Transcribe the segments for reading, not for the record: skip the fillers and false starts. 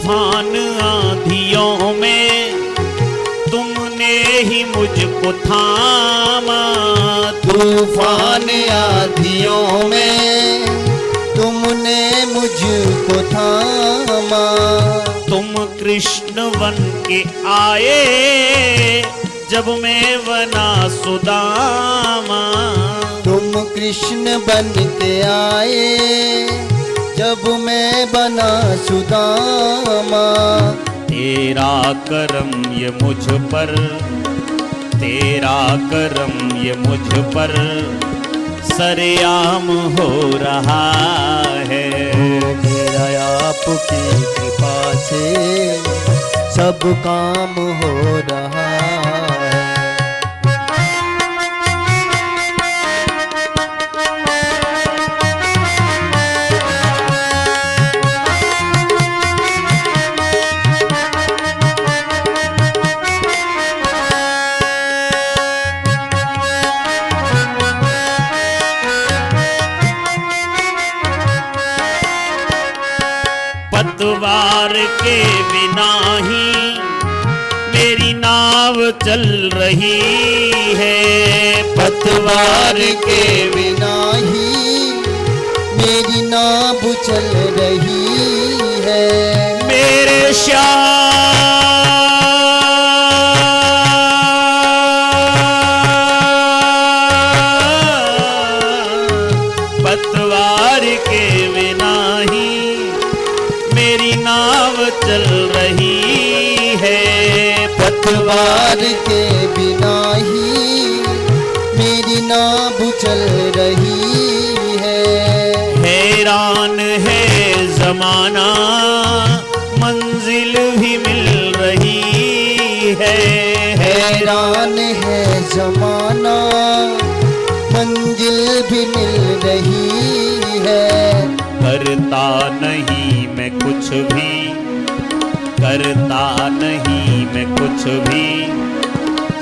तूफान आंधियों में तुमने ही मुझको थामा। तूफान आंधियों में तुमने मुझको थामा। तुम कृष्ण बन के आए जब मैं बना सुदामा। तुम कृष्ण बन के आए जब मैं बना सुदामा। तेरा करम ये मुझ पर, तेरा करम ये मुझ पर सरेआम हो रहा है। मेरा आपकी कृपा से सब काम हो रहा है। पतवार के बिना ही मेरी नाव चल रही है। पतवार के बिना ही मेरी नाव चल रही है। मेरे श्याम पतवार के बिना ही मेरी नाव चल रही है। पतवार के बिना ही मेरी नाव चल रही है। हैरान है जमाना मंजिल भी मिल रही है। हैरान है जमाना मंजिल भी मिल रही है। करता नहीं मैं कुछ भी, करता नहीं मैं कुछ भी,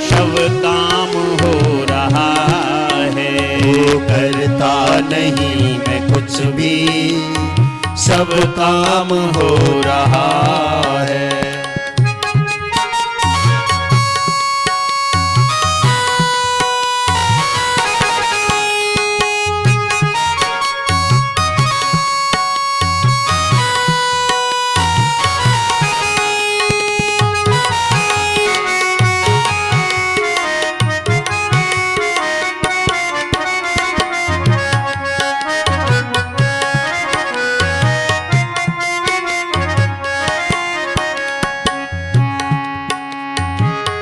सब काम हो रहा है। करता नहीं मैं कुछ भी, सब काम हो रहा है।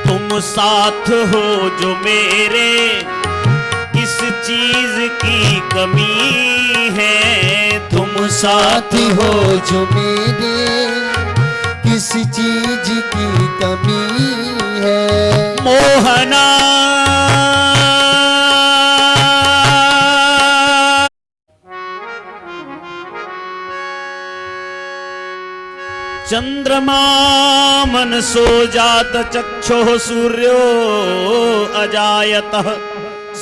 तुम साथ हो जो मेरे, किस चीज की कमी है। तुम साथ हो जो मेरे, किस चीज की कमी है। मोहना चंद्रमा मनसो जात चक्षुः सूर्यो अजायतः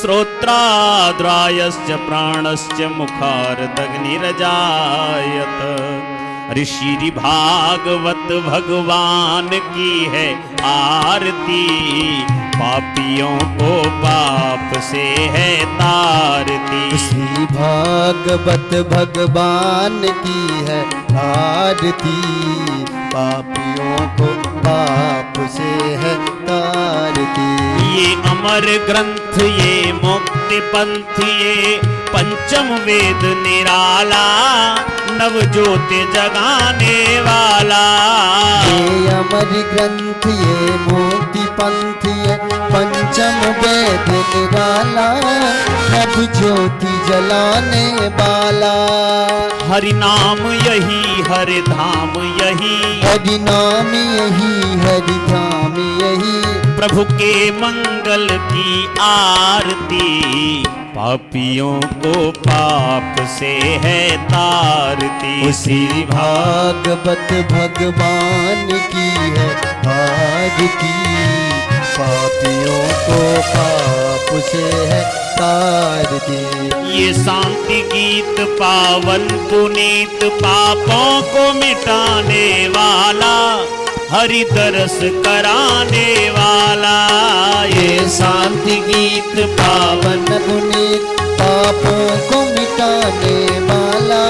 श्रोत्राद्रायश्च प्राणश्च मुखारदग्निरजायत। ऋषि भागवत भगवान की है आरती, पापियों को पाप से है तारती। श्री भागवत भगवान की है आरती, पापियों को पाप से है तारती। ये अमर ग्रंथ ये मुक्ति पंथ ये पंचम वेद निराला, नव ज्योति जगाने वाला। ये अमर ग्रंथ ये मुक्ति पंथ ये पंचम वेद निराला, नव ज्योति जलाने वाला। हरि नाम यही हरि धाम यही, हरि नाम यही हरि धाम यही, प्रभु के मंगल की आरती, पापियों को पाप से है तारती। उसी भागवत भगवान की है आरती, पापियों को पाप से है तार दे। ये शांति गीत पावन पुनीत पापों को मिटाने वाला, हरि दरस कराने वाला। ये शांति गीत पावन पुनीत पापों को मिटाने वाला,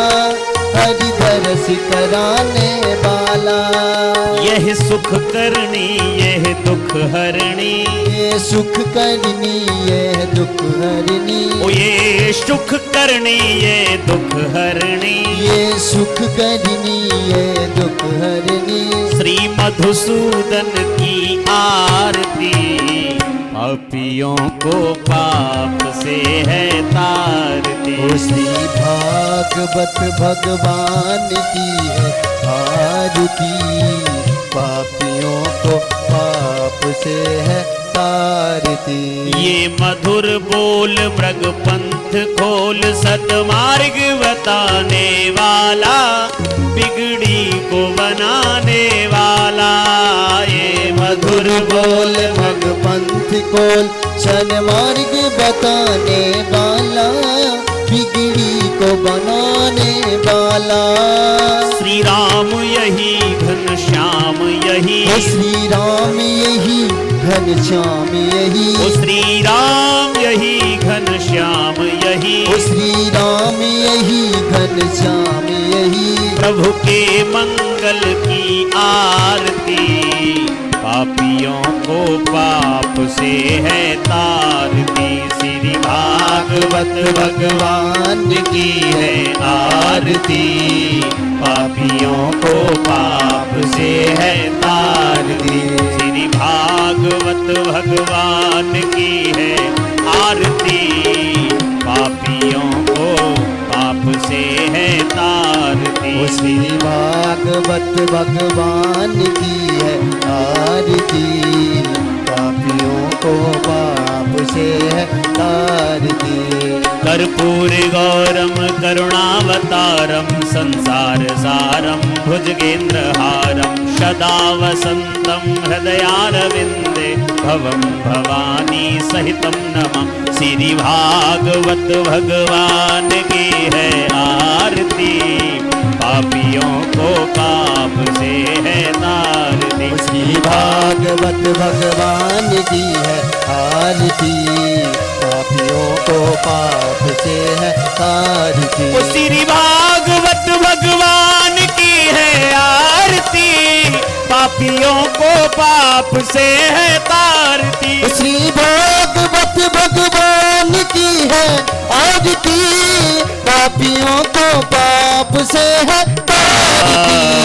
हरि दरस कराने वाला। यह सुख करनी यह दुख हरणी, ये सुख करनी यह दुख हरनी। ओ ये सुख करनी ये दुख हरणी, ये सुख करनी ये दुख हरनी। श्री मधुसूदन की आरती, पापियों को पाप से है तारती। ओ श्री भागवत भगवान की है आरती, पापियों को पाप से है तारती। ये मधुर बोल मृग पंथ खोल, सतमार्ग बताने वाला, बिगड़ी को बनाने वाला। ये मधुर बोल मग पंथ खोल, सन्मार्ग बताने वाला, बिगड़ी को बनाने वाला। श्री राम यही घनश्याम यही, ओ श्री राम यही घनश्याम यही। ओ श्री राम यही घनश्याम यही, ओ श्री राम यही घनश्याम यही। प्रभु के मंगल की आरती, पापियों को पाप से है तारती। श्री भागवत भगवान की है आरती, पापियों को पाप से है तारती। श्री भागवत भगवान की है आरती, पापियों को पाप से है तारती। ओ श्री भागवत भगवान की है आरती, पापियों को पाप से है तारती। कर्पूर गौरम करुणावतारम, संसार सारम भुजगेन्द्रहारम, सदा वसंतम हृदयारविंदे, भवम भवानी सहितम नमः। श्री भागवत भगवान की है आरती, पापियों को पाप से है तारती। श्री भागवत भगवान की है आरती, पापियों को पाप से है तारती। श्री भागवत भगवान की है आरती, पापियों को पाप से है तारती। श्री भागवत भगवान की है आरती, पापियों को पाप से है तारती।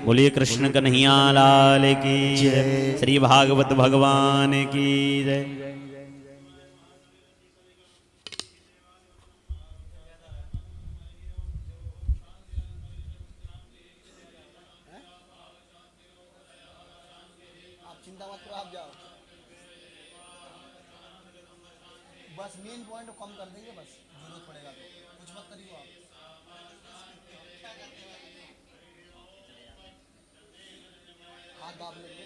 बोलिए कृष्ण कन्हैया लाल की जय, श्री भागवत भगवान की जय। आप चिंता मत करो, आप जाओ, बस मेन पॉइंट कम कर देंगे, बस जरूरत पड़ेगा तो कुछ मत करिए आप। हाथ दाब लेंगे।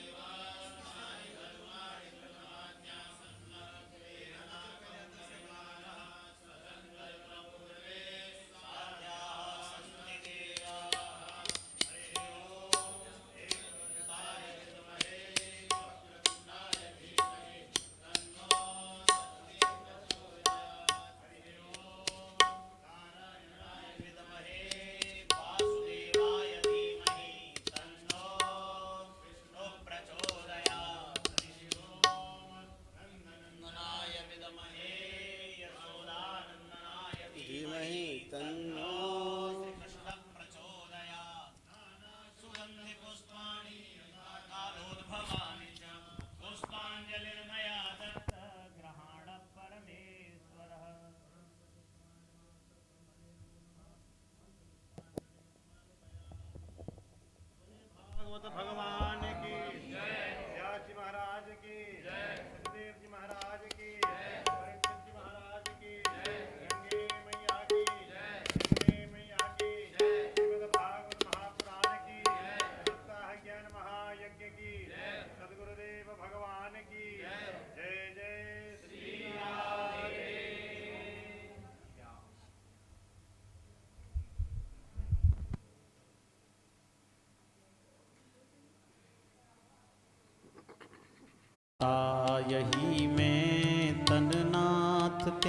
भगवान की जय, व्यास जी महाराज की जय, सतदेव जी महाराज की जय, परीक्षित जी महाराज की जय, गंगे मैया की जय, गंगे मैया की जय, श्रीमद् भागवत महापुराण की जय, सप्ताह ज्ञान महायज्ञ की जय, सद्गुरुदेव भगवान की जय। जय जय श्री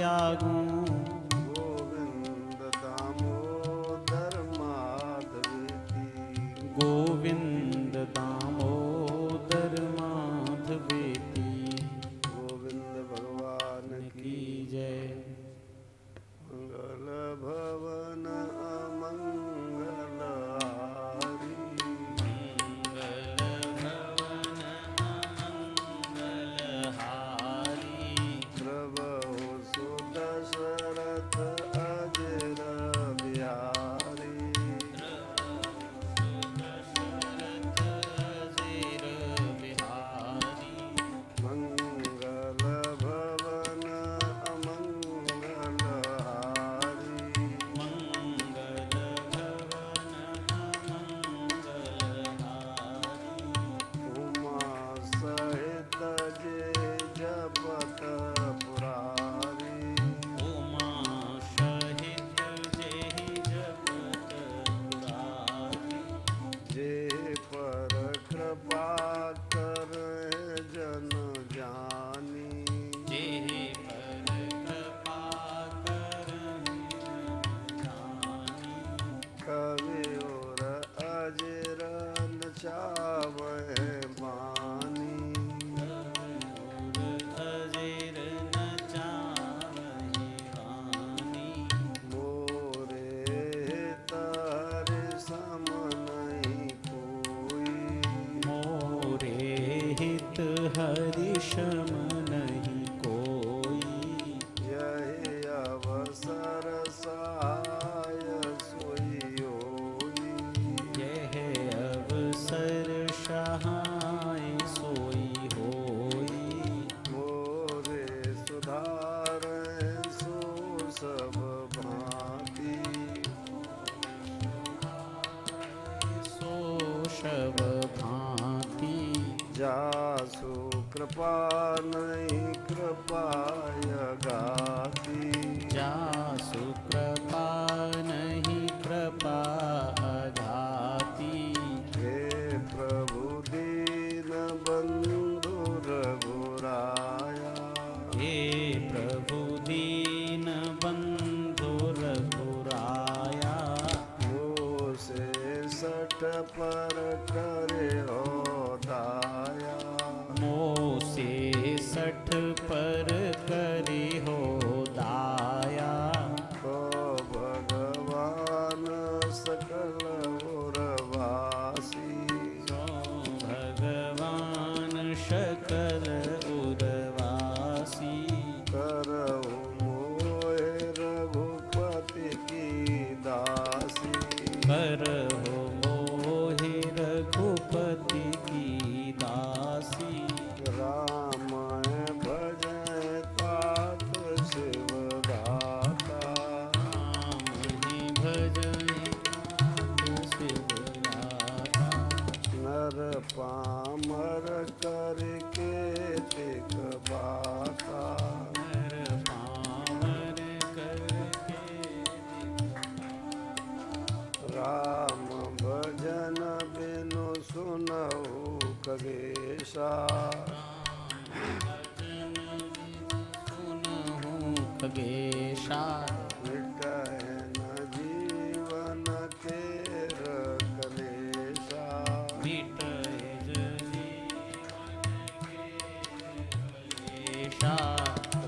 त्यागूं। गोविंद दामोदर माधवेति गोविंद दामोदर माधवेति। गोविंद भगवान की की जय। मंगल भवन अमंगल हारी प्रभु सुदशरथ अजर बिहारी मंगल भवन अमंगल हारी उमा सहित जे जपत पुरारी जे पर कृपा कर जन जानी कवि और अजर नचावै बानी मोरे तारे सम नहीं कोई मोरे हित हरिशम नहीं कोई। यही अवसर सहाय सोई होई यह अवसर सहाय सोई होई। मोरे सुधार सो सब भांति सो शब भांति। जासु कृपा नहीं कृपाय गाती जासु कृपा नहीं कृपा अघाती। हे प्रभु दीन बंधु रघुराया हे प्रभु दीन बंधु रघुराया। वो से सठ पर करे हो दाया मोसे सठ पर करी हो दाया। तो भगवान सकल उरवासी भगवान सकल उरवासी। करहु मोहे रघुपति की दासी करहो मोहि रघुपति की दासी। राम भजय तात शिवदाता रामहि भजहि शिवदाता। नर पामर करके तिक बाता नर पामर करके। राम भजन बिनु सुनहु खगेशा सुनहु खगेशा। मिटय न जीवन के कलेशा मिटय जीवन के क्लेशा।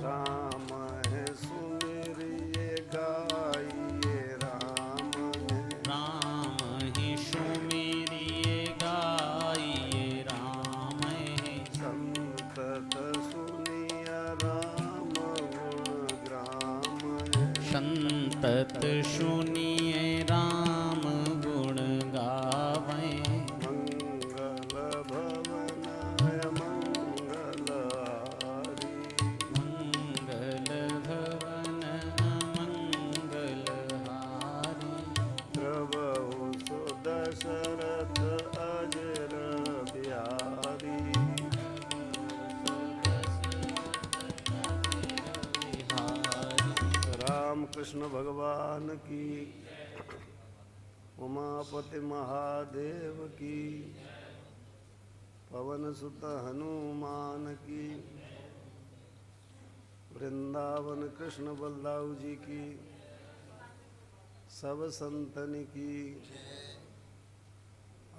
राम है सुमिरिए गाइए राम है राम ही सुमिरिए गाइए राम है। संतत सुनिय राम गुण ग्राम है संतत सुनिए राम गुण गावे। मंगल भवन है मंगल हारी मंगल भवन मंगल हारी। प्रभु सुदशरथ अजर बिहारी राम कृष्ण भगवान की उमापति महादेव की पवन सुत हनुमान की वृंदावन कृष्ण बलदाऊ जी की, सब संतन की,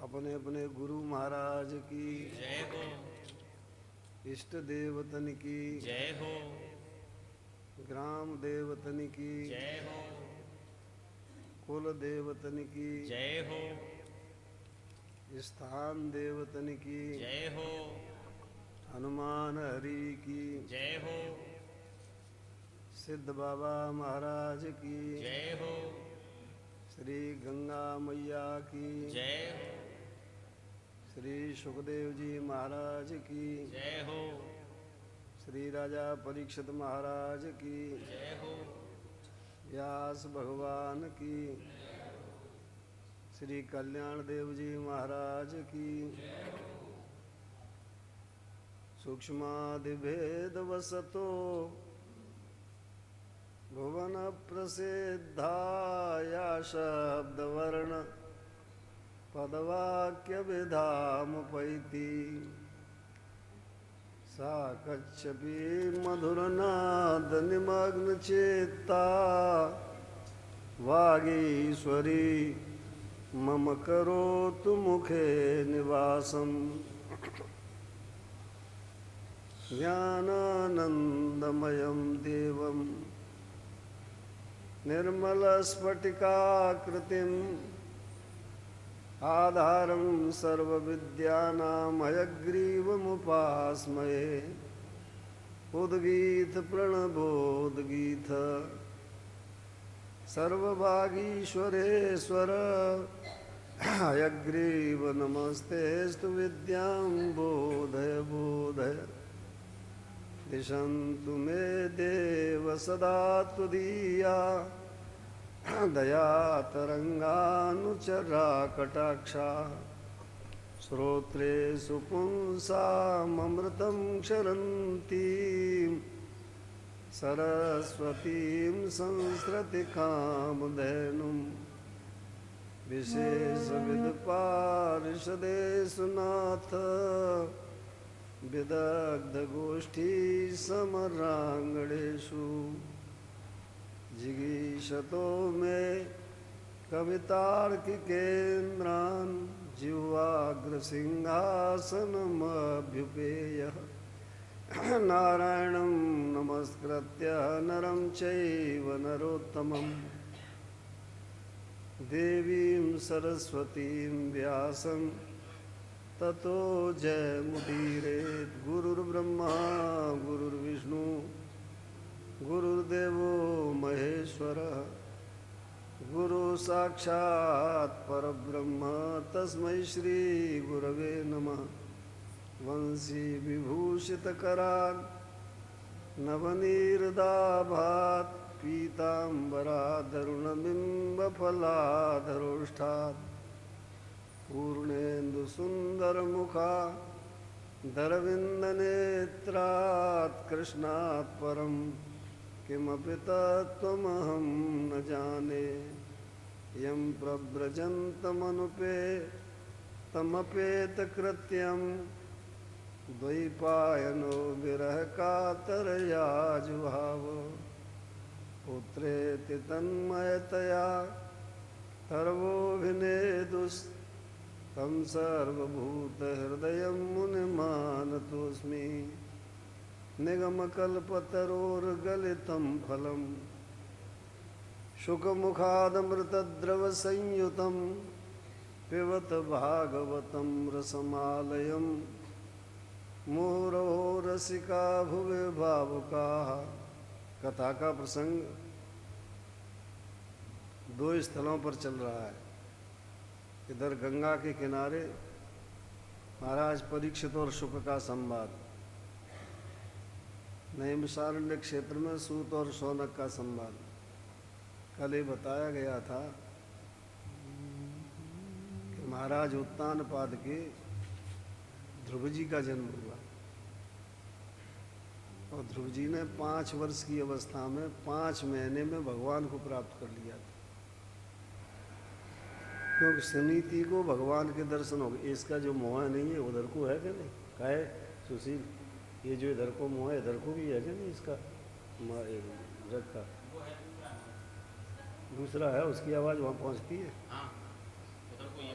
अपने अपने गुरु महाराज की, जय हो, इष्ट देवतन की, जय हो, ग्राम देवतन की, जय हो, कुल देवतन की, जय हो, स्थान देवतन की, जय हो, हनुमान हरि की, जय हो, सिद्ध बाबा महाराज की, जय हो, श्री गंगा मैया की, जय हो, श्री सुखदेव जी महाराज की, जय हो, श्री राजा परीक्षित महाराज की, जय हो, व्यास भगवान की, श्री कल्याण देव जी महाराज की, सूक्ष्मादि भेद वसतो भुवन प्रसिद्धाया शब्द वर्ण पदवाक्य विधामुपैति सा कच्छपि मधुरनाद निमग्न चेत्ता वागीश्वरी मम करोतु मुखे निवासम् ज्ञानानन्दमयं देवं निर्मलस्फटिकाकृतिम् आधारं सर्वविद्यानां हयग्रीवमुपास्महे उद्गीत प्रणबोद्गीत सर्वभागीश्वरेश्वर हयग्रीव नमस्तेस्तु विद्यां बोधय बोधय दिशन्तु मे देव सदा त्वदीया दया तरंगानुचरा कटाक्षा श्रोत्रेषु पुंसामृतं क्षरन्तीं सरस्वतीं संस्कृतिकामधेनुं विशेषविदुपार्षदेषु नाथ विदग्धगोष्ठी समराङ्गणेषु जिगीषतो मे कवितार्किकेन्द्रान् जिह्वाग्रसिंहासनमभ्युपेयः नारायणं नमस्कृत्य नरं चैव नरोत्तमं देवीं सरस्वतीं व्यासं ततो जयमुदीरयेत्। गुरुर्ब्रह्मा गुरुर्विष्णु गुरुर्देवो महेश्वरः गुरु साक्षात् परब्रह्म तस्मै श्री गुरवे नमः। वंशी विभूषितकरान् नवनीरदाभात् पीताम्बरादरुणबिम्बफलाधरोष्ठात् पूर्णेन्दुसुन्दरमुखा दरविन्दनेत्रात् कृष्णात् परं किमपि तत्त्वमहं न जाने। यं प्रव्रजन्तमनुपे तमपेतकृत्यं द्वैपायनो विरहकातरया जुहाव पुत्रेति तन्मयतया सर्वोऽभिनेदुस्तं सर्वभूतहृदयं मुनिमानतोऽस्मि। निगमकल्पतरोर्गलितं फलं शुकमुखादमृतद्रवसंयुतं पिबत भागवतं रसमालयं मुहुरो रसिका भुवि भावुकाः। कथा का प्रसंग दो स्थलों पर चल रहा है। इधर गंगा के किनारे महाराज परीक्षित और शुक का संवाद, नैमिषारण्य क्षेत्र में सूत और शौनक का संवाद। कल ये बताया गया था कि महाराज उत्तानपाद के ध्रुव जी का जन्म हुआ और ध्रुव जी ने 5 वर्ष की अवस्था में 5 महीने में भगवान को प्राप्त कर लिया था। क्योंकि सुनीति को भगवान के दर्शन हो गए। इसका जो मोह नहीं है उधर को है कि नहीं? कहे सुशील, ये जो इधर को मोह है इधर को भी है कि नहीं? इसका रखा दूसरा है, उसकी आवाज़ वहाँ पहुँचती है। हाँ उधर कोई है।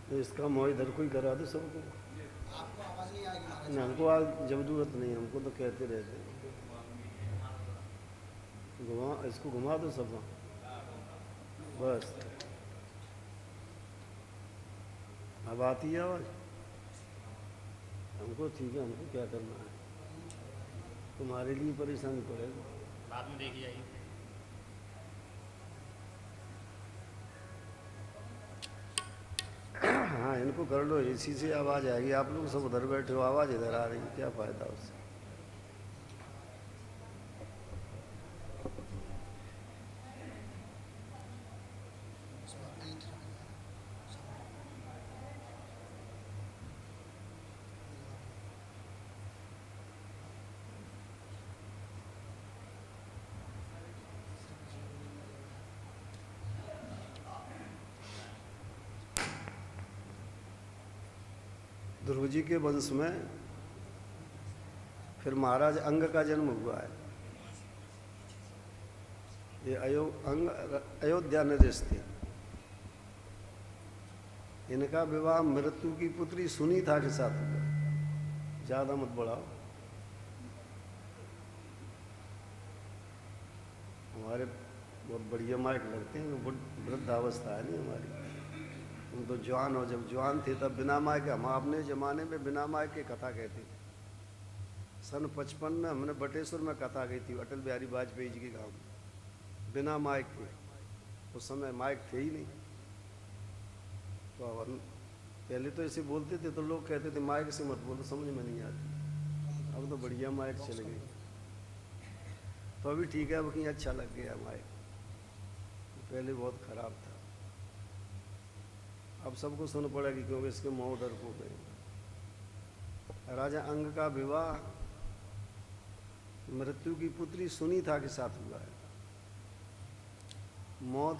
तो इसका मोह इधर कोई करा दो सबको। आपको आवाज़ नहीं आएगी महाराज। नहीं, हमको आज जरूरत नहीं, हमको तो कहते रहते हैं। घुमा, इसको घुमा दो सब बस। अब आती है आवाज़ हमको, ठीक है, हमको क्या करना है, तुम्हारे लिए परेशानी पड़ेगी। बाद में देखी जाएगी। हाँ, इनको कर लो, इसी से आवाज़ आएगी। आप लोग सब उधर बैठे हो, आवाज़ इधर आ रही है, क्या फ़ायदा उससे। ध्रुव जी के वंश में फिर महाराज अंग का जन्म हुआ है। ये अयोध्या नरेश थे। इनका विवाह मृत्यु की पुत्री सुनीता के साथ हुआ। ज्यादा मत बढ़ाओ, हमारे बहुत बढ़िया माइक लगते हैं, वृद्धावस्था है नहीं हमारी। तुम तो जवान हो, जब जवान थे तब बिना माइक के, हम अपने ज़माने में बिना माइक के कथा कहते थे। सन 55 में हमने बटेश्वर में कथा गई थी, अटल बिहारी वाजपेयी जी के गांव में, बिना माइक के। उस समय माइक थे ही नहीं, तो हम पहले तो ऐसे बोलते थे तो लोग कहते थे माइक से मत बोलो, समझ में नहीं आती। अब तो बढ़िया माइक चल गई, तो अभी ठीक है, अब कहीं अच्छा लग गया माइक, पहले बहुत ख़राब था। अब सबको सुन पड़ेगी क्योंकि इसके मुँह डर को गए। राजा अंग का विवाह मृत्यु की पुत्री सुनीता के साथ हुआ है। मौत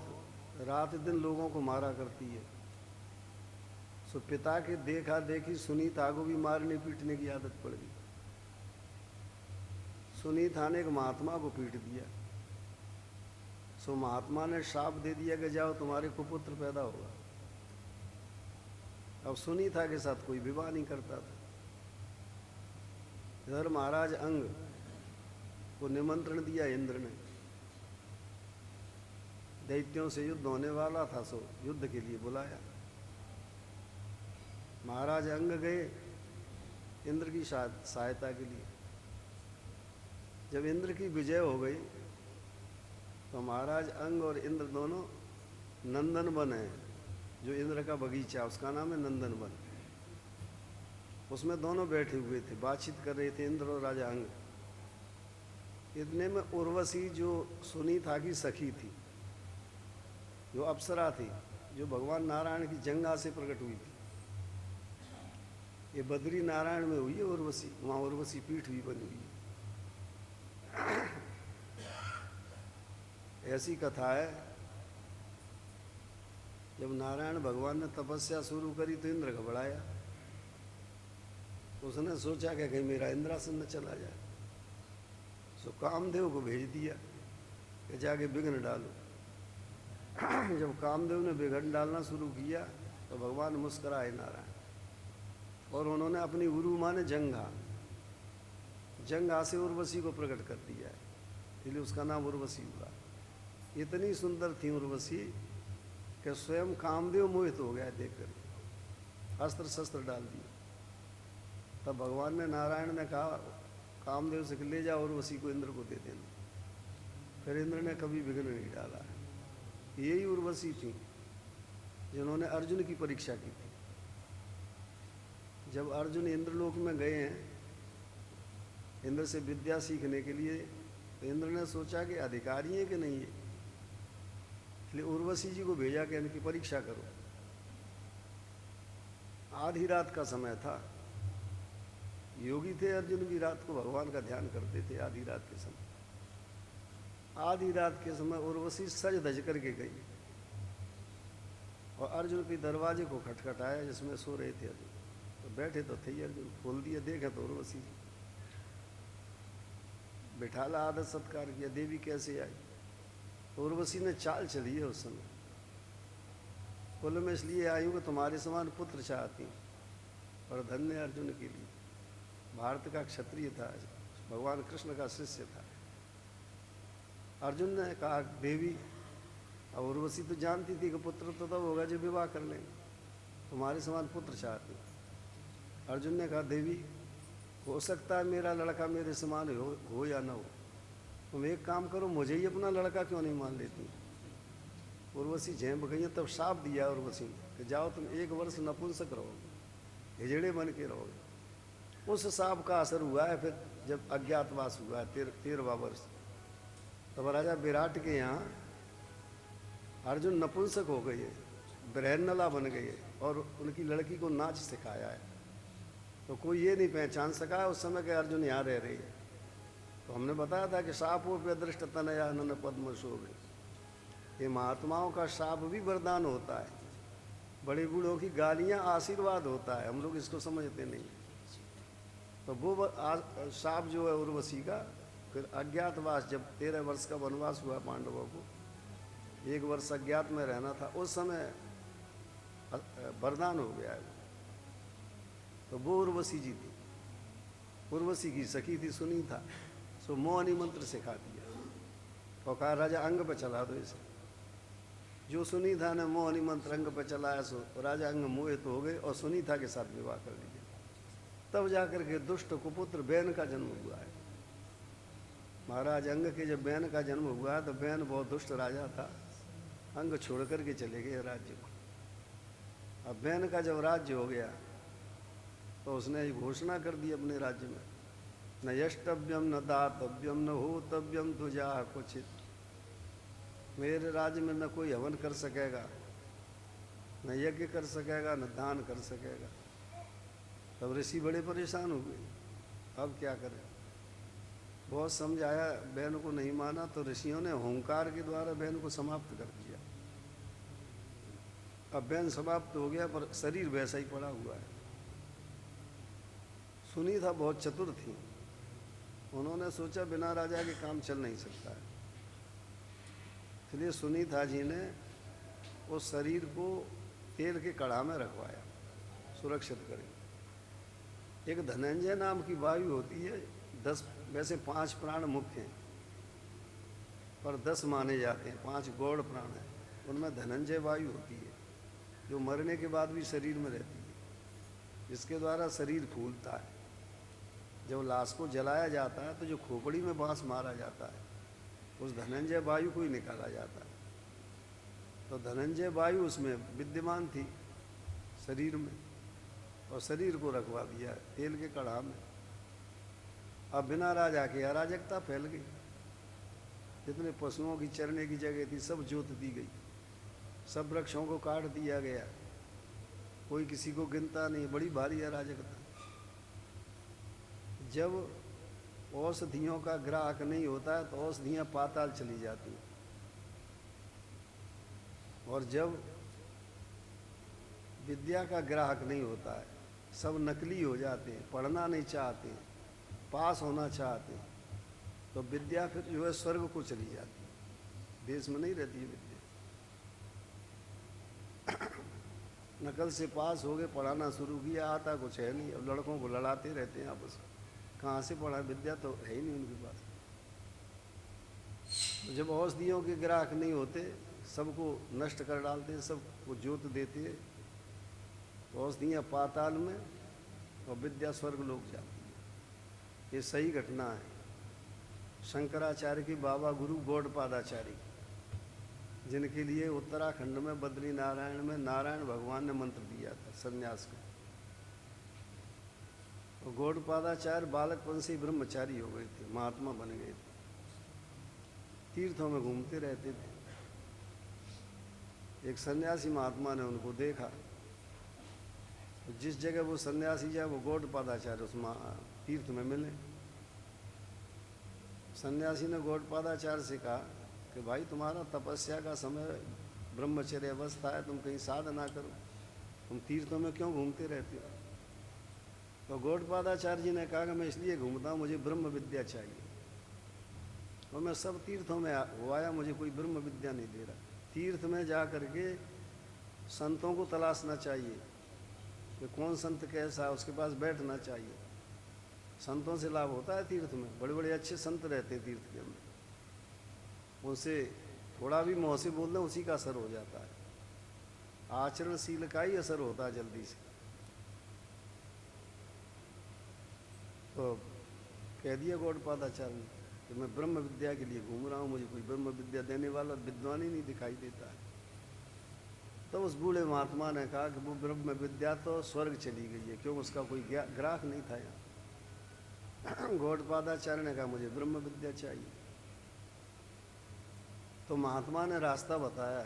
रात दिन लोगों को मारा करती है। सो पिता के देखा देखी सुनीता को भी मारने पीटने की आदत पड़ गई। सुनीता ने एक महात्मा को पीट दिया। सो महात्मा ने श्राप दे दिया कि जाओ तुम्हारे कुपुत्र पैदा होगा। अब सुनीता के साथ कोई विवाह नहीं करता था। इधर महाराज अंग को निमंत्रण दिया इंद्र ने, दैत्यों से युद्ध होने वाला था, सो युद्ध के लिए बुलाया। महाराज अंग गए इंद्र की सहायता के लिए। जब इंद्र की विजय हो गई तो महाराज अंग और इंद्र दोनों नंदनवन है, जो इंद्र का बगीचा, उसका नाम है नंदनवन। उसमें दोनों बैठे हुए थे, बातचीत कर रहे थे इंद्र और राजा अंग। इतने में उर्वशी जो सुनीता की सखी थी, जो अप्सरा थी, जो भगवान नारायण की जंगा से प्रकट हुई थी, ये बद्री नारायण में हुई है उर्वशी, वहाँ उर्वशी पीठ भी बनी हुई है। ऐसी कथा है, जब नारायण भगवान ने तपस्या शुरू करी तो इंद्र घबराया। उसने सोचा कि कहीं मेरा इंद्रासन न चला जाए, सो कामदेव को भेज दिया कि जाके विघ्न डालो। जब कामदेव ने विघ्न डालना शुरू किया तो भगवान मुस्कुराए नारायण, और उन्होंने अपनी उरु माने जंघा से उर्वशी को प्रकट कर दिया है, इसलिए उसका नाम उर्वशी हुआ। इतनी सुंदर थी उर्वशी कि स्वयं कामदेव मोहित हो गया देख कर, अस्त्र शस्त्र डाल दिए। तब भगवान ने, नारायण ने कहा कामदेव से ले जाओ उर्वशी को इंद्र को दे देना। फिर इंद्र ने कभी विघ्न नहीं डाला। यही उर्वशी थी जिन्होंने अर्जुन की परीक्षा की थी। जब अर्जुन इंद्रलोक में गए हैं इंद्र से विद्या सीखने के लिए, तो इंद्र ने सोचा कि अधिकारी है कि नहीं है, इसलिए उर्वशी जी को भेजा कि इनकी परीक्षा करो। आधी रात का समय था, योगी थे अर्जुन भी, रात को भगवान का ध्यान करते थे। आधी रात के समय, आधी रात के समय उर्वशी सज धज करके गई और अर्जुन के दरवाजे को खटखटाया जिसमें सो रहे थे अर्जुन। तो बैठे तो थे ही अर्जुन, खोल दिया, देखा तो उर्वशी बिठाला, आदर सत्कार किया, देवी कैसे आई। उर्वशी ने चाल चली है उस समय, बोले मैं इसलिए आई हूँ कि तुम्हारे समान पुत्र चाहती हूँ, और धन्य अर्जुन के लिए, भारत का क्षत्रिय था, भगवान कृष्ण का शिष्य था। अर्जुन ने कहा देवी, और उर्वशी तो जानती थी कि पुत्र तो तब होगा जब विवाह कर लेंगे, तुम्हारे समान पुत्र चाहती हूँ। अर्जुन ने कहा देवी, हो सकता है मेरा लड़का मेरे समान हो या ना हो, तुम एक काम करो, मुझे ही अपना लड़का क्यों नहीं मान लेती। उर्वशी झेंप गई, तब शाप दिया उर्वशी ने कि जाओ तुम 1 वर्ष नपुंसक रहोगे, हिजड़े बन के रहोगे। उस शाप का असर हुआ है, फिर जब अज्ञातवास हुआ है 13वां वर्ष, तब राजा विराट के यहाँ अर्जुन नपुंसक हो गए, बृहन्नला बन गए, और उनकी लड़की को नाच सिखाया है। तो कोई ये नहीं पहचान सका उस समय के अर्जुन यहाँ रह रही है। तो हमने बताया था कि शापों पे दृष्ट तनया नन पद्म शोभे, ये महात्माओं का शाप भी वरदान होता है, बड़े बूढ़ों की गालियाँ आशीर्वाद होता है, हम लोग इसको समझते नहीं। तो वो शाप जो है उर्वशी का, फिर अज्ञातवास, जब 13 वर्ष का वनवास हुआ पांडवों को, 1 वर्ष अज्ञात में रहना था, उस समय वरदान हो गया है। तो वो उर्वशी जी थी, उर्वशी की सखी थी सुनीता, सो मोहनी मंत्र सिखा दिया और कहा राजा अंग पे चला दो इसे। जो सुनीता ने मोहनी मंत्र अंग पे चलाया, सो राजा अंग मोहित हो गए और सुनीता के साथ विवाह कर लिया। तब जाकर के दुष्ट कुपुत्र बैन का जन्म हुआ है। महाराज अंग के जब बैन का जन्म हुआ तो बैन बहुत दुष्ट राजा था, अंग छोड़ करके चले गए राज्य को। अब बैन का जब राज्य हो गया तो उसने घोषणा कर दी अपने राज्य में, न यष्टव्यम न दातव्यम न होतव्यम तुझा कुचित, मेरे राज्य में न कोई हवन कर सकेगा, न यज्ञ कर सकेगा, न दान कर सकेगा। तब ऋषि बड़े परेशान हो गए, अब क्या करें। बहुत समझाया, बहन को नहीं माना, तो ऋषियों ने होंकार के द्वारा बहन को समाप्त कर दिया। अब बहन समाप्त हो गया, पर शरीर वैसा ही पड़ा हुआ है। सुनीता बहुत चतुर थी, उन्होंने सोचा बिना राजा के काम चल नहीं सकता है, इसलिए सुनीता जी ने उस शरीर को तेल के कड़ा में रखवाया सुरक्षित करके। एक धनंजय नाम की वायु होती है, 10 वैसे 5 प्राण मुख्य हैं, पर 10 माने जाते हैं, 5 गौड़ प्राण हैं, उनमें धनंजय वायु होती है जो मरने के बाद भी शरीर में रहती है, जिसके द्वारा शरीर फूलता है। जब लाश को जलाया जाता है तो जो खोपड़ी में बांस मारा जाता है, उस धनंजय वायु को ही निकाला जाता है। तो धनंजय वायु उसमें विद्यमान थी शरीर में, और शरीर को रखवा दिया तेल के कड़ा में। अब बिना राजा के अराजकता फैल गई, जितने पशुओं की चरने की जगह थी सब जोत दी गई, सब वृक्षों को काट दिया गया, कोई किसी को गिनता नहीं, बड़ी भारी अराजकता। जब औषधियों का ग्राहक नहीं होता है तो औषधियाँ पाताल चली जाती हैं, और जब विद्या का ग्राहक नहीं होता है, सब नकली हो जाते हैं, पढ़ना नहीं चाहते, पास होना चाहते हैं, तो विद्या फिर जो है स्वर्ग को चली जाती है, देश में नहीं रहती है विद्या। नकल से पास हो गए, पढ़ाना शुरू किया, आता कुछ है नहीं, अब लड़कों को लड़ाते रहते हैं आपस में, कहाँ से पढ़ा, विद्या तो है ही नहीं उनके पास। तो जब औषधियों के ग्राहक नहीं होते, सबको नष्ट कर डालते हैं, सबको जोत देते हैं, तो औषधियाँ पाताल में और विद्या स्वर्ग लोग जाती है। ये सही घटना है। शंकराचार्य की बाबा गुरु गौड़पादाचार्य, जिनके लिए उत्तराखंड में बद्री नारायण में नारायण भगवान ने मंत्र दिया था संन्यास का। तो गौड़पादाचार्य बालकपन से ब्रह्मचारी हो गए थे, महात्मा बन गए थे, तीर्थों में घूमते रहते थे। एक सन्यासी महात्मा ने उनको देखा, तो जिस जगह वो सन्यासी जाए वो गौड़पादाचार्य उस तीर्थ में मिले। सन्यासी ने गौड़पादाचार्य से कहा कि भाई तुम्हारा तपस्या का समय ब्रह्मचर्य अवस्था है, तुम कहीं साधना करो, तुम तीर्थों में क्यों घूमते रहते हो। तो गौड़पादाचार्य जी ने कहा कि मैं इसलिए घूमता हूँ, मुझे ब्रह्म विद्या चाहिए। और मैं सब तीर्थों में हो आया, मुझे कोई ब्रह्म विद्या नहीं दे रहा। तीर्थ में जा करके संतों को तलाशना चाहिए कि कौन संत कैसा है, उसके पास बैठना चाहिए। संतों से लाभ होता है तीर्थ में, बड़े बड़े अच्छे संत रहते हैं तीर्थ के अंदर, उनसे थोड़ा भी मुँह से बोल दें उसी का असर हो जाता है। आचरणशील का ही असर होता है जल्दी से। तो कह दिया गौड़पादाचार्य ने कि मैं ब्रह्म विद्या के लिए घूम रहा हूँ, मुझे कोई ब्रह्म विद्या देने वाला विद्वान ही नहीं दिखाई देता है। तो उस बूढ़े महात्मा ने कहा कि वो ब्रह्म विद्या तो स्वर्ग चली गई है, क्यों उसका कोई ग्राहक नहीं था यहाँ। गौड़पादाचार्य ने कहा मुझे ब्रह्म विद्या चाहिए। तो महात्मा ने रास्ता बताया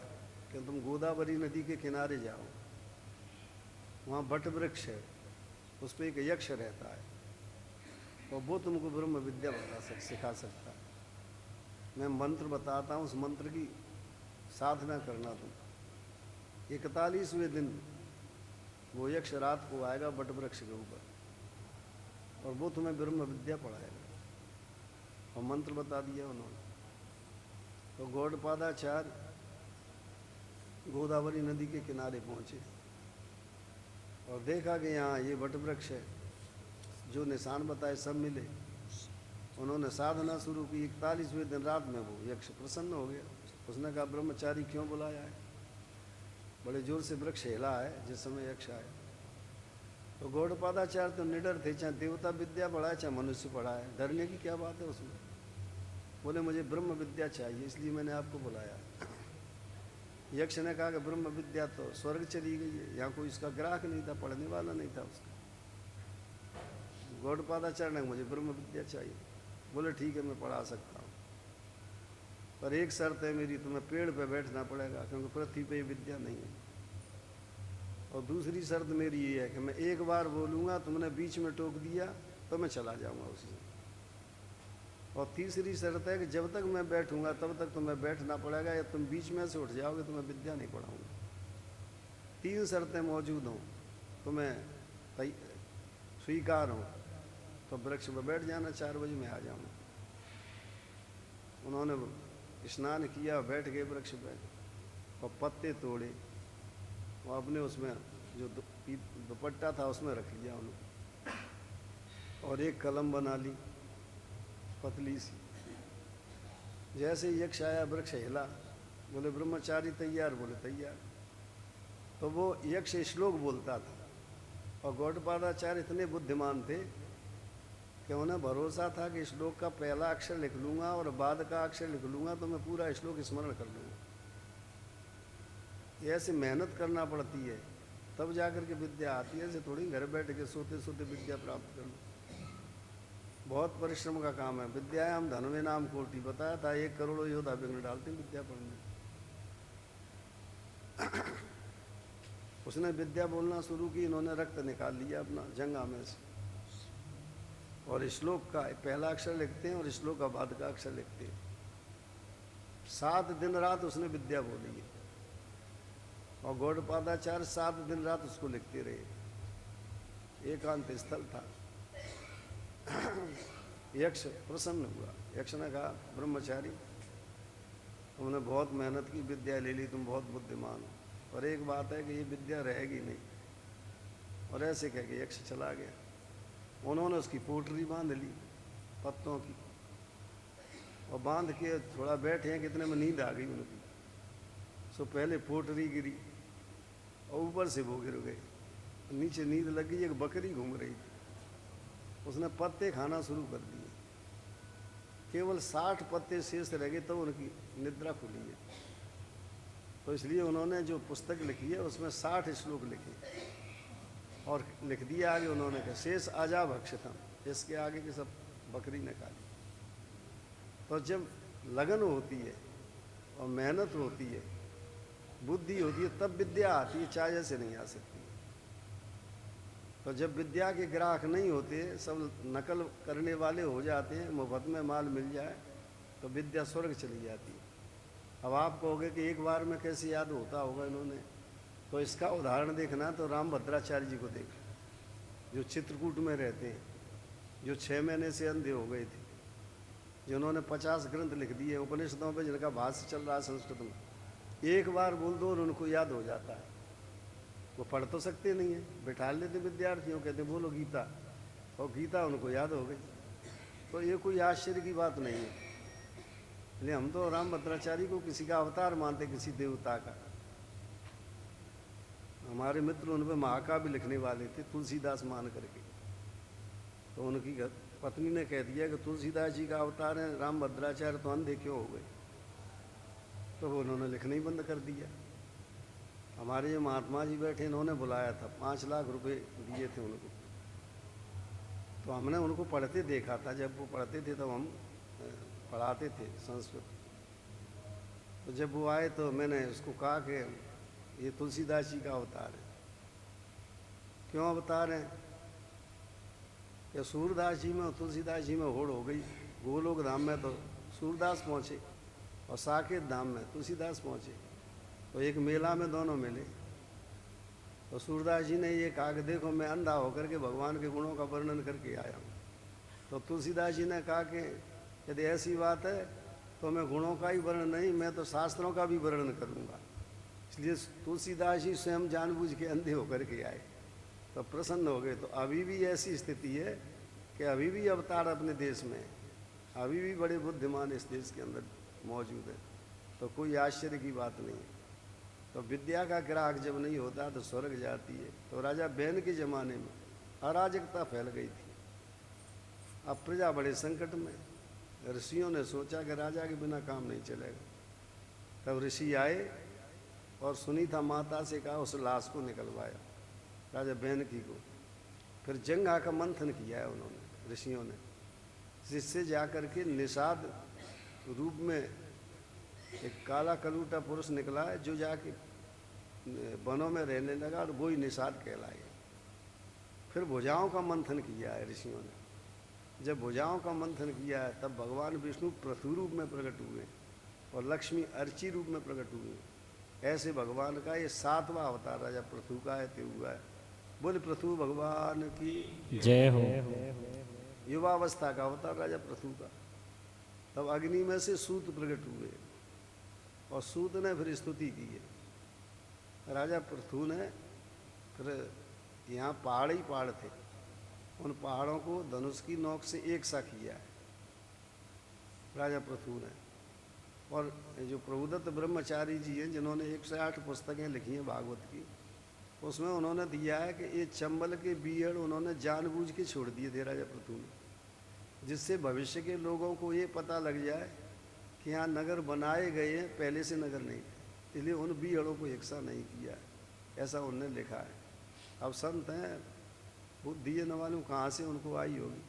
कि तुम गोदावरी नदी के किनारे जाओ, वहाँ बट वृक्ष है, उस पर एक यक्ष रहता है और वो तुमको ब्रह्म विद्या सिखा सकता है। मैं मंत्र बताता हूँ, उस मंत्र की साधना करना तुम। 41वें दिन वो यक्ष रात को आएगा बट वृक्ष के ऊपर और वो तुम्हें ब्रह्म विद्या पढ़ाएगा। और मंत्र बता दिया उन्होंने। तो गौड़पादाचार्य गोदावरी नदी के किनारे पहुँचे और देखा कि यहाँ ये बट वृक्ष है, जो निशान बताए सब मिले। उन्होंने साधना शुरू की। 41वें दिन रात में वो यक्ष प्रसन्न हो गया। उसने कहा ब्रह्मचारी क्यों बुलाया है? बड़े जोर से वृक्ष हिला है जिस समय यक्ष आए। तो गौड़पादाचार्य तो निडर थे, चाहे देवता विद्या पढ़ाए चाहे मनुष्य पढ़ाए, डरने की क्या बात है उसमें। बोले मुझे ब्रह्म विद्या चाहिए, इसलिए मैंने आपको बुलाया। यक्ष ने कहा कि ब्रह्म विद्या तो स्वर्ग चली गई है, यहाँ कोई इसका ग्राहक नहीं था, पढ़ने वाला नहीं था उसका। गौड़पादाचार्य ने मुझे ब्रह्म विद्या चाहिए। बोले ठीक है मैं पढ़ा सकता हूँ, पर एक शर्त है मेरी, तुम्हें पेड़ पे बैठना पड़ेगा क्योंकि पृथ्वी पे ये विद्या नहीं है। और दूसरी शर्त मेरी ये है कि मैं एक बार बोलूँगा, तुमने बीच में टोक दिया तो मैं चला जाऊँगा उसी से। और तीसरी शर्त है कि जब तक मैं बैठूँगा तब तक तुम्हें बैठना पड़ेगा, या तुम बीच में से उठ जाओगे तो मैं विद्या नहीं पढ़ाऊँगा। 3 शर्तें मौजूद हों, तुम्हें स्वीकार हो तो वृक्ष पर बैठ जाना, 4 बजे मैं आ जाऊँगा। उन्होंने स्नान किया, बैठ गए वृक्ष पर और पत्ते तोड़े और अपने उसमें जो दुपट्टा था उसमें रख लिया उन्होंने, और एक कलम बना ली पतली सी। जैसे ही यक्ष आया वृक्ष हिला। बोले ब्रह्मचारी तैयार? बोले तैयार। तो वो यक्ष श्लोक बोलता था और गौड़पादाचार्य इतने बुद्धिमान थे कि उन्हें भरोसा था कि श्लोक का पहला अक्षर लिख लूँगा और बाद का अक्षर लिख लूँगा तो मैं पूरा श्लोक स्मरण कर लूँगा। ऐसे मेहनत करना पड़ती है तब जाकर के विद्या आती है, ऐसे थोड़ी घर बैठ के सोते सोते विद्या प्राप्त कर लो। बहुत परिश्रम का काम है। विद्या हम धन में नाम कोटि, बताया था 1 करोड़ योद्धा विघ्न डालते हैं विद्या पढ़ने। उसने विद्या बोलना शुरू की, इन्होंने रक्त निकाल लिया अपना जंघा में से और श्लोक का पहला अक्षर लिखते हैं और श्लोक का बाद का अक्षर लिखते हैं। 7 दिन रात उसने विद्या बोली है और गौड़पादाचार्य 7 दिन रात उसको लिखते रहे। एकांत स्थल था। यक्ष प्रसन्न हुआ। यक्ष ने कहा ब्रह्मचारी तुमने बहुत मेहनत की, विद्या ले ली, तुम बहुत बुद्धिमान हो, पर एक बात है कि ये विद्या रहेगी नहीं। और ऐसे कह के यक्ष चला गया। उन्होंने उसकी पोटली बांध ली पत्तों की और बांध के थोड़ा बैठे हैं, कितने में नींद आ गई उनकी। सो पहले पोटली गिरी और ऊपर से वो गिर गए, नीचे नींद लग गई। एक बकरी घूम रही थी, उसने पत्ते खाना शुरू कर दिए। केवल 60 पत्ते शेष रह गए तो उनकी निद्रा खुली है। तो इसलिए उन्होंने जो पुस्तक लिखी है उसमें 60 श्लोक लिखे और लिख दिया आगे उन्होंने कहा शेष आजा भक्षितम, इसके आगे की सब बकरी ने खा ली। तो जब लगन होती है और मेहनत होती है, बुद्धि होती है, तब विद्या आती है, चाहे ऐसे नहीं आ सकती। तो जब विद्या के ग्राहक नहीं होते, सब नकल करने वाले हो जाते हैं, मुफ्त में माल मिल जाए तो विद्या स्वर्ग चली जाती है। अब आप कहोगे कि एक बार में कैसे याद होता होगा इन्होंने, तो इसका उदाहरण देखना तो रामभद्राचार्य जी को देख। जो चित्रकूट में रहते हैं, जो 6 महीने से अंधे हो गए थे, जिन्होंने 50 ग्रंथ लिख दिए उपनिषदों पे, जिनका भाष्य चल रहा है संस्कृत में, एक बार बोल दो और उनको याद हो जाता है। वो पढ़ तो सकते नहीं है, बैठा लेते विद्यार्थियों, कहते बोलो गीता, और गीता उनको याद हो गई। तो ये कोई आश्चर्य की बात नहीं है। इसलिए हम तो राम भद्राचार्य को किसी का अवतार मानते, किसी देवता का। हमारे मित्र उन पर महाकाव्य लिखने वाले थे, तुलसीदास मान करके। तो उनकी पत्नी ने कह दिया कि तुलसीदास जी का अवतार है राम भद्राचार्य, तो अंधे क्यों हो गए? तो उन्होंने लिखना ही बंद कर दिया। हमारे जो महात्मा जी बैठे, इन्होंने बुलाया था, 5 लाख रुपए दिए थे उनको। तो हमने उनको पढ़ते देखा था, जब वो पढ़ते थे तब हम पढ़ाते थे संस्कृत। तो जब वो आए तो मैंने उसको कहा कि ये तुलसीदास जी का अवतार है। क्यों अवतार है? कि सूरदास जी में और तुलसीदास जी में होड़ हो गई। गोलोक धाम में तो सूरदास पहुँचे और साकेत धाम में तुलसीदास पहुँचे, तो एक मेला में दोनों मिले। तो सूरदास जी ने ये कहा कि देखो मैं अंधा होकर के भगवान के गुणों का वर्णन करके आया हूँ। तो तुलसीदास जी ने कहा कि यदि ऐसी बात है तो मैं गुणों का ही वर्णन नहीं, मैं तो शास्त्रों का भी वर्णन करूँगा। इसलिए तुलसीदास जी स्वयं जानबूझ के अंधे होकर के आए, तो प्रसन्न हो गए। तो अभी भी ऐसी स्थिति है कि अभी भी अवतार अपने देश में, अभी भी बड़े बुद्धिमान इस देश के अंदर मौजूद है। तो कोई आश्चर्य की बात नहीं है। तो विद्या का ग्राहक जब नहीं होता तो स्वर्ग जाती है। तो राजा बैन के ज़माने में अराजकता फैल गई थी। अब प्रजा बड़े संकट में, ऋषियों ने सोचा कि राजा के बिना काम नहीं चलेगा। तब ऋषि आए और सुनीता माता से कहा उस लाश को निकलवाया, राजा बैनकी को। फिर जंगा का मंथन किया है उन्होंने, ऋषियों ने, जिससे जाकर के निषाद रूप में एक काला कलूटा पुरुष निकला है, जो जाके वनों में रहने लगा और वो ही निषाद कहलाए। फिर भुजाओं का मंथन किया है ऋषियों ने। जब भुजाओं का मंथन किया है तब भगवान विष्णु पृथु रूप में प्रकट हुए और लक्ष्मी अर्ची रूप में प्रकट हुए। ऐसे भगवान का ये 7वां अवतार राजा पृथु का है, ते हुआ है। बोले पृथु भगवान की जय हो। युवावस्था का अवतार राजा पृथु का। तब अग्नि में से सूत प्रकट हुए और सूत ने फिर स्तुति की है। राजा पृथु ने फिर यहाँ पहाड़ ही पहाड़ थे, उन पहाड़ों को धनुष की नोक से एक सा किया है राजा पृथु ने। और जो प्रभुदत्त ब्रह्मचारी जी हैं, जिन्होंने 108 पुस्तकें लिखी हैं भागवत की, उसमें उन्होंने दिया है कि ये चंबल के बीहड़ उन्होंने जानबूझ के छोड़ दिए थे राजा पृथु ने, जिससे भविष्य के लोगों को ये पता लग जाए कि यहाँ नगर बनाए गए हैं, पहले से नगर नहीं थे। इसलिए उन बीहड़ों को एक सा नहीं किया है, ऐसा उनने लिखा है। अब संत हैं, बुद्धि न मालूम कहाँ से उनको आई होगी।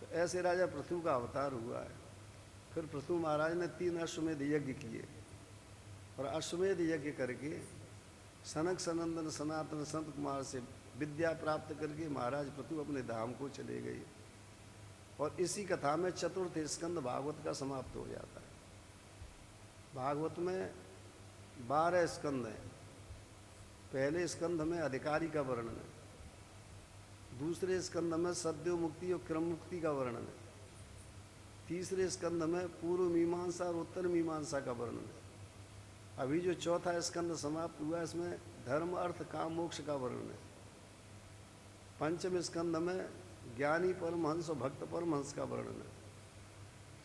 तो ऐसे राजा पृथु का अवतार हुआ है। फिर पृथु महाराज ने 3 अश्वमेध यज्ञ किए और अश्वमेध यज्ञ करके सनक सनंदन सनातन संत कुमार से विद्या प्राप्त करके महाराज पृथु अपने धाम को चले गए। और इसी कथा में 4th स्कंद भागवत का समाप्त हो जाता है। भागवत में 12 स्कंद हैं। पहले स्कंद में अधिकारी का वर्णन है, दूसरे स्कंद में सद्यो मुक्ति और क्रम मुक्ति का वर्णन है, तीसरे स्कंद में पूर्व मीमांसा और उत्तर मीमांसा का वर्णन है। अभी जो 4था स्कंद समाप्त हुआ, इसमें धर्म अर्थ काम मोक्ष का वर्णन है। 5वें स्कंद में ज्ञानी परमहंस और भक्त परमहंस का वर्णन है।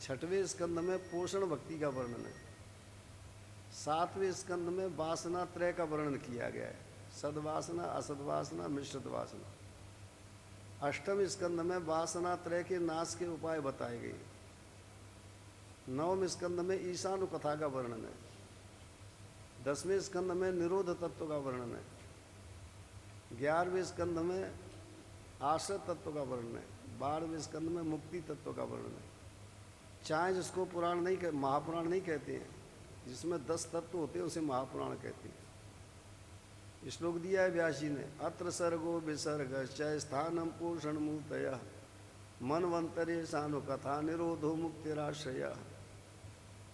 6वें स्कंद में पोषण भक्ति का वर्णन है। 7वें स्कंद में वासना त्रय का वर्णन किया गया है, सद्वासना असद्वासना मिश्रित वासना। 8वें स्कंद में वासना त्रय के नाश के उपाय बताए गए। 9वें स्कंद में ईशानु कथा का वर्णन है। 10वें स्कंद में निरोध तत्व का वर्णन है। 11वें स्कंद में आश्रय तत्व का वर्णन है। 12वें स्कंद में मुक्ति तत्व का वर्णन है। चाहे जिसको पुराण नहीं महापुराण नहीं कहते हैं, जिसमें 10 तत्व होते हैं उसे महापुराण कहते हैं। श्लोक दिया है व्यास जी ने, अत्र सर्गो विसर्ग चय स्थानम पोषण मूर्तय मनवंतरे सानु कथा निरोधो मुक्तिराश्रय।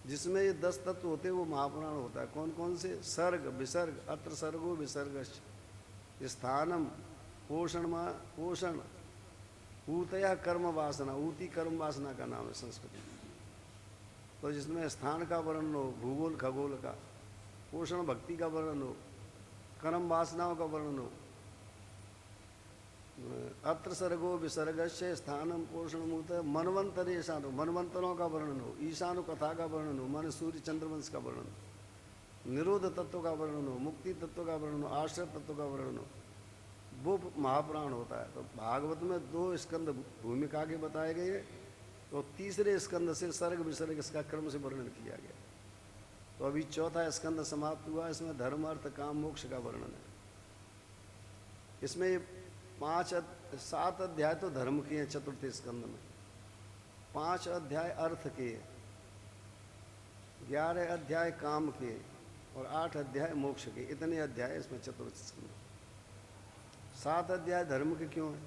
जिसमें ये 10 तत्व होते हैं वो महापुराण होता है। कौन कौन से? सर्ग विसर्ग, अत्र सर्गो विसर्ग, स्थानम पोषण ऊतया कर्म वासना, ऊती कर्म वासना का नाम है संस्कृत में। तो जिसमें स्थान का वर्णन हो, भूगोल खगोल का, पोषण भक्ति का वर्णन हो, कर्म वासनाओं का वर्णन हो। अत्र सर्गो विसर्गस्य स्थानम पोषण मूत मनवंतर ईशानो, मनवंतरों का वर्णन हो, ईशानु कथा का वर्णन हो, मन सूर्य चंद्रवंश का वर्णन हो, निरोध तत्व का वर्णन हो, मुक्ति तत्व का वर्णन हो, आश्रय तत्व का वर्णन हो, वो महापुराण होता है। तो भागवत में 2 स्कंद भूमिका के बताए गए हैं, तो तीसरे स्कंद से सर्ग विसर्ग इसका क्रम से वर्णन किया गया। तो अभी चौथा स्कंद समाप्त हुआ, इसमें धर्म अर्थ काम मोक्ष का वर्णन है। इसमें 7 अध्याय तो धर्म के हैं चतुर्थ स्कंद में, 5 अध्याय अर्थ के, 11 अध्याय काम के और 8 अध्याय मोक्ष के। इतने अध्याय इसमें चतुर्थ स्कंद। 7 अध्याय धर्म के क्यों है?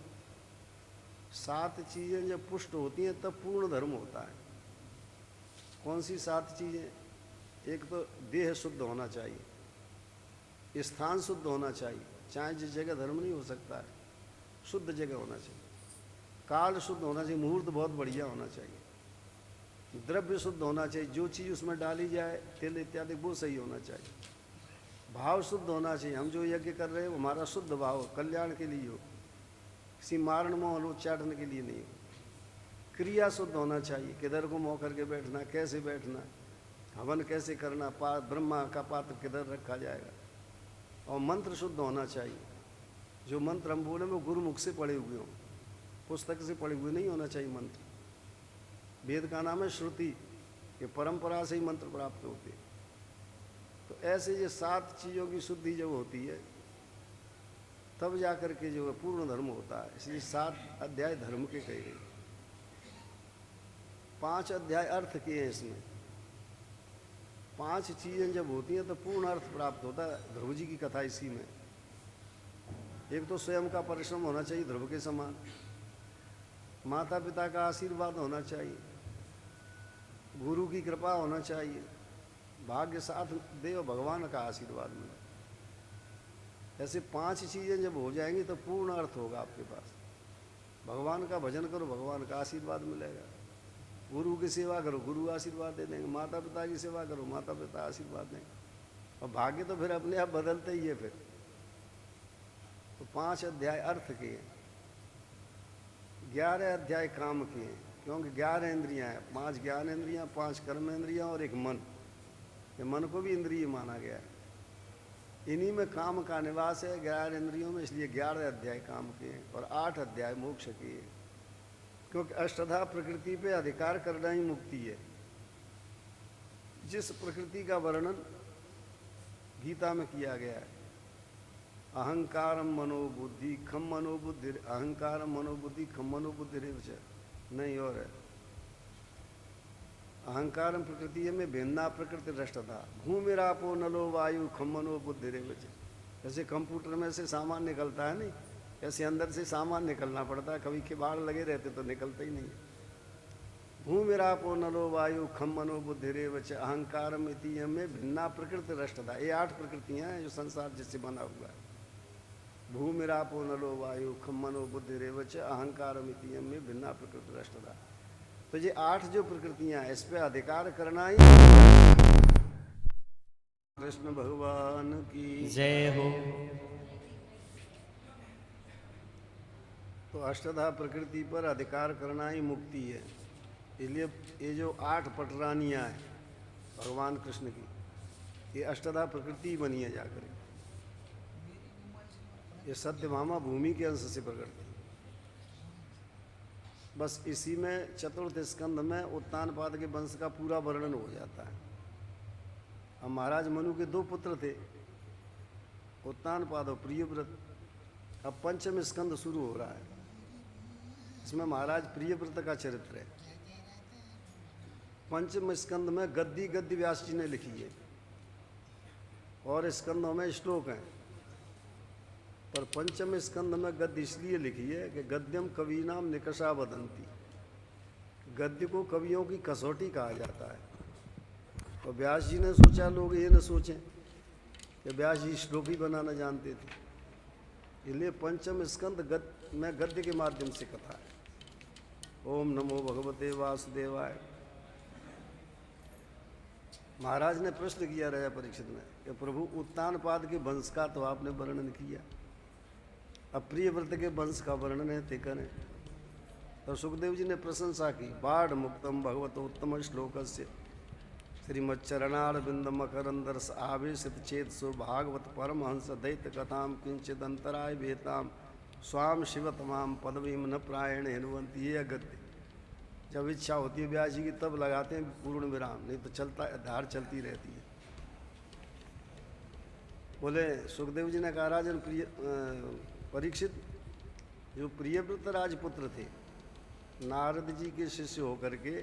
7 चीजें जब पुष्ट होती हैं तब पूर्ण धर्म होता है। कौन सी 7 चीजें? एक तो देह शुद्ध होना चाहिए, स्थान शुद्ध होना चाहिए, चाहे जिस जगह धर्म नहीं हो सकता है, शुद्ध जगह होना चाहिए। काल शुद्ध होना चाहिए, मुहूर्त बहुत बढ़िया होना चाहिए। द्रव्य शुद्ध होना चाहिए, जो चीज़ उसमें डाली जाए तेल इत्यादि वो सही होना चाहिए। भाव शुद्ध होना चाहिए, हम जो यज्ञ कर रहे हैं वो हमारा शुद्ध भाव कल्याण के लिए हो, किसी मारण मोह उच्चाटन के लिए नहीं हो। क्रिया शुद्ध होना चाहिए, किधर को मोह करके बैठना, कैसे बैठना, हवन कैसे करना, ब्रह्मा का पात्र किधर रखा जाएगा। और मंत्र शुद्ध होना चाहिए, जो मंत्र हम बोले वो गुरुमुख से पढ़े हुए हों, पुस्तक से पढ़े हुए नहीं होना चाहिए मंत्र। वेद का नाम है श्रुति, ये परंपरा से ही मंत्र प्राप्त होते हैं। तो ऐसे ये 7 चीज़ों की शुद्धि जब होती है तब जाकर के जो है पूर्ण धर्म होता है। इसलिए 7 अध्याय धर्म के कहे गए, 5 अध्याय अर्थ के हैं। इसमें 5 चीज़ें जब होती हैं तो पूर्ण अर्थ प्राप्त होता है। ध्रुव जी की कथा इसी में। एक तो स्वयं का परिश्रम होना चाहिए ध्रुव के समान, माता पिता का आशीर्वाद होना चाहिए, गुरु की कृपा होना चाहिए, भाग्य साथ देव भगवान का आशीर्वाद मिले। ऐसे 5 चीज़ें जब हो जाएंगी तो पूर्ण अर्थ होगा आपके पास। भगवान का भजन करो, भगवान का आशीर्वाद मिलेगा। गुरु की सेवा करो, गुरु आशीर्वाद दे देंगे। माता पिता की सेवा करो, माता पिता आशीर्वाद देंगे। और भाग्य तो फिर अपने आप बदलते ही है। फिर तो 5 अध्याय अर्थ के, 11 अध्याय काम के, क्योंकि 11 इंद्रियां हैं, 5 ज्ञान इंद्रियां, 5 कर्म इंद्रियां और 1 मन। ये मन को भी इंद्रिय माना गया है। इन्हीं में काम का निवास है 11 इंद्रियों में, इसलिए 11 अध्याय काम के हैं और 8 अध्याय मोक्ष के हैं। क्योंकि अष्टधा प्रकृति पे अधिकार करना ही मुक्ति है। जिस प्रकृति का वर्णन गीता में किया गया है, अहंकारम मनोबुद्धि खम मनोबुद्धि, अहंकारम मनोबुद्धि खम मनोबुद्धि नहीं और है। अहंकारम प्रकृति में भिन्ना प्रकृति रष्टता, भूमिरापो नलो वायु खम मनोबुद्धि रेवच। जैसे कंप्यूटर में से सामान निकलता है नहीं, ऐसे अंदर से सामान निकलना पड़ता है, कभी किबाड़ लगे रहते तो निकलता ही नहीं। भूमिरापो नलो वायु खम मनोबुद्धि रेवच अहंकारम इतियम में भिन्ना प्रकृति रष्टता। ये 8 प्रकृतियां हैं जो संसार जिससे बना हुआ है। भूमिरापो नलो वायु खम मनोबुद्धि रेवच अहंकारम इतियम में भिन्ना प्रकृति रष्टता। तो ये 8 जो प्रकृतियां हैं इस पे अधिकार करना ही। कृष्ण भगवान की जय हो। तो अष्टधा प्रकृति पर अधिकार करना ही मुक्ति है। इसलिए ये जो 8 पटरानियां हैं भगवान कृष्ण की, ये अष्टधा प्रकृति बनी है जाकर। ये सत्यभामा भूमि के अंश से प्रकट थी। बस इसी में चतुर्थ स्कंद में उत्तानपाद के वंश का पूरा वर्णन हो जाता है। अब महाराज मनु के 2 पुत्र थे, उत्तानपाद और प्रियव्रत। अब पंचम स्कंद शुरू हो रहा है, इसमें महाराज प्रियव्रत का चरित्र है। पंचम स्कंद में गद्दी गद्दी व्यास जी ने लिखी है और स्कंदों में श्लोक हैं। पर पंचम स्कंद में गद्य इसलिए लिखी है कि गद्यम कवीनाम निकषा वदंती। गद्य को कवियों की कसौटी कहा जाता है। तो व्यास जी ने सोचा, लोग ये न सोचें कि व्यास जी श्लोक ही बनाना जानते थे। इसलिए पंचम स्कंद में गद्य के माध्यम से कथा है। ओम नमो भगवते वासुदेवाय। महाराज ने प्रश्न किया राजा परीक्षित ने कि प्रभु उत्तानपाद के वंश का तो आपने वर्णन किया, अब प्रियव्रत के वंश का वर्णन है ते करें। तो सुखदेव जी ने प्रशंसा की। बाढ़ मुक्तम भगवत उत्तम श्लोकस्य श्रीमच्चरणार बिंद मकरंदर्श आवेशित चेत सो भागवत परमहंस दैत्य कथाम किंचित अंतराय वेताम स्वाम शिवतमाम पदवीम न प्रायण हिनवंती। ये गद्य जब इच्छा होती है व्यास जी की तब लगाते हैं पूर्ण विराम, नहीं तो चलता धार चलती रहती है। बोले सुखदेव जी ने कहा राजन परीक्षित, जो प्रियव्रत राजपुत्र थे नारद जी के शिष्य होकर के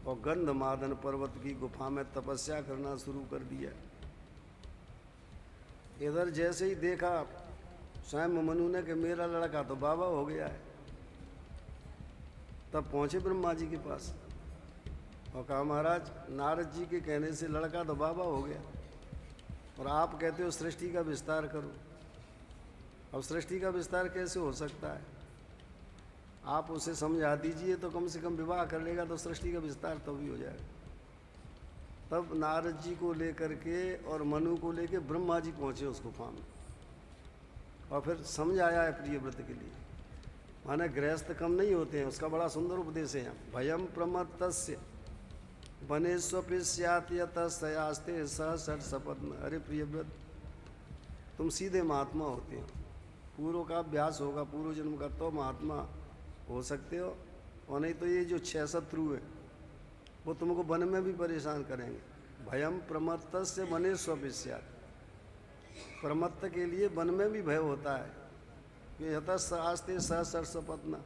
और गंधमादन पर्वत की गुफा में तपस्या करना शुरू कर दिया। इधर जैसे ही देखा स्वयं मनु ने कि मेरा लड़का तो बाबा हो गया है, तब पहुंचे ब्रह्मा जी के पास और कहा महाराज नारद जी के कहने से लड़का तो बाबा हो गया और आप कहते हो सृष्टि का विस्तार करो। अब सृष्टि का विस्तार कैसे हो सकता है? आप उसे समझा दीजिए तो कम से कम विवाह कर लेगा तो सृष्टि का विस्तार तो भी हो जाएगा। तब नारद जी को लेकर के और मनु को लेकर ब्रह्मा जी पहुँचे उस गुफा में और फिर समझाया है प्रियव्रत के लिए। माने गृहस्थ कम नहीं होते हैं, उसका बड़ा सुंदर उपदेश है। भयम प्रमत्तस्य वनेष्वपिष्यात यतस्तयास्ते सहसठ सपत्न। अरे प्रियव्रत, तुम सीधे महात्मा होते हो, पूर्व का अभ्यास होगा, पूर्व जन्म का तो महात्मा हो सकते हो, और नहीं तो ये जो 6 शत्रु है वो तुमको वन में भी परेशान करेंगे। भयम प्रमत्तस्य वनेष्वपिष्यात, प्रमत्त के लिए वन में भी भय होता है कि यतस्ते सहसठ सपत्न,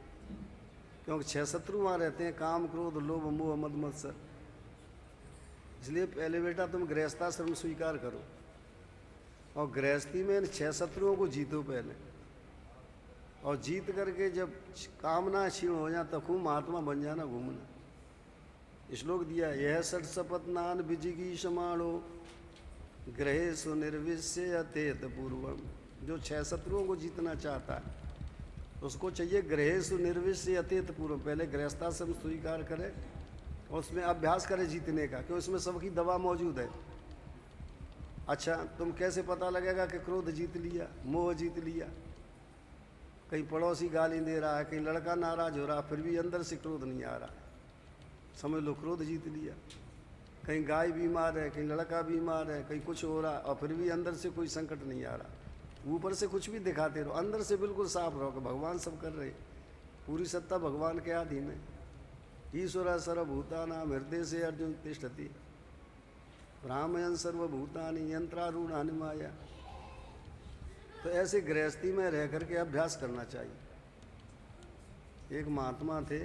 क्योंकि 6 शत्रु वहाँ रहते हैं, काम क्रोध लोभ मोह मद मत्सर। इसलिए पहले बेटा तुम गृहस्थाश्रम स्वीकार करो और गृहस्थी में इन 6 शत्रुओं को जीतो पहले, और जीत करके जब कामना क्षीण हो जाए तो खूब महात्मा बन जाना, घूमना। श्लोक दिया यह 60 सपत्नान विजिगी समाणो ग्रहेषु निर्विश्य अतेत पूर्वम। जो 6 शत्रुओं को जीतना चाहता है उसको चाहिए ग्रहेषु निर्विश्य अतेत पूर्वम, पहले गृहस्थाश्रम स्वीकार करे और उसमें अभ्यास करे जीतने का, क्योंकि उसमें सबकी दवा मौजूद है। अच्छा, तुम कैसे पता लगेगा कि क्रोध जीत लिया, मोह जीत लिया? कहीं पड़ोसी गाली दे रहा है, कहीं लड़का नाराज हो रहा, फिर भी अंदर से क्रोध नहीं आ रहा, समझ लो क्रोध जीत लिया। कहीं गाय बीमार है, कहीं लड़का बीमार है, कहीं कुछ हो रहा और फिर भी अंदर से कोई संकट नहीं आ रहा। ऊपर से कुछ भी दिखाते रहो, अंदर से बिल्कुल साफ रहो कि भगवान सब कर रहे, पूरी सत्ता भगवान के अधीन है। ईश्वर सर्वभूतानां हृदय से अर्जुन तिष्ठति ब्राह्मण सर्वभूतानि यंत्रारूढ़ानि माया। तो ऐसे गृहस्थी में रह करके अभ्यास करना चाहिए। एक महात्मा थे,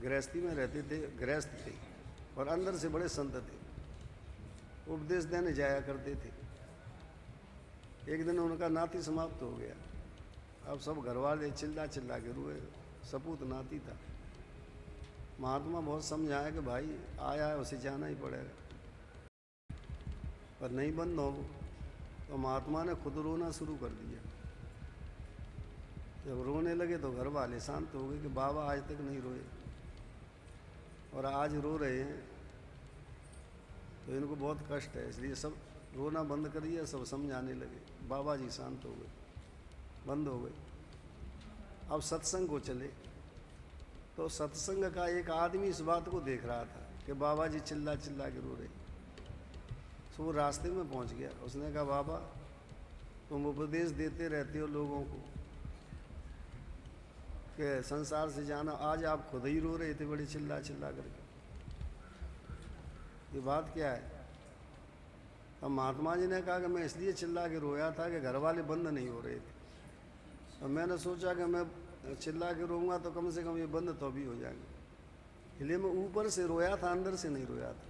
गृहस्थी में रहते थे, गृहस्थ थे और अंदर से बड़े संत थे, उपदेश देने जाया करते थे। एक दिन उनका नाती समाप्त हो गया। अब सब घर वाले चिल्ला चिल्ला के रोए, सपूत नाती था। महात्मा बहुत समझाया कि भाई आया है उसे जाना ही पड़ेगा, पर नहीं बंद हो। तो महात्मा ने खुद रोना शुरू कर दिया। जब रोने लगे तो घर वाले शांत हो गए कि बाबा आज तक नहीं रोए और आज रो रहे हैं तो इनको बहुत कष्ट है, इसलिए सब रोना बंद कर दिया, सब समझाने लगे। बाबा जी शांत हो गए, बंद हो गए। अब सत्संग को चले तो सत्संग का एक आदमी इस बात को देख रहा था कि बाबा जी चिल्ला चिल्ला के रो रहे। तो वो रास्ते में पहुंच गया। उसने कहा बाबा तुम उपदेश देते रहते हो लोगों को कि संसार से जाना, आज आप खुद ही रो रहे थे बड़े चिल्ला चिल्ला करके, ये बात क्या है? अब महात्मा जी ने कहा कि मैं इसलिए चिल्ला के रोया था कि घर वाले बंद नहीं हो रहे थे, और मैंने सोचा कि मैं चिल्ला के रोऊंगा तो कम से कम ये बंद तो भी हो जाएंगे, इसलिए मैं ऊपर से रोया था, अंदर से नहीं रोया था।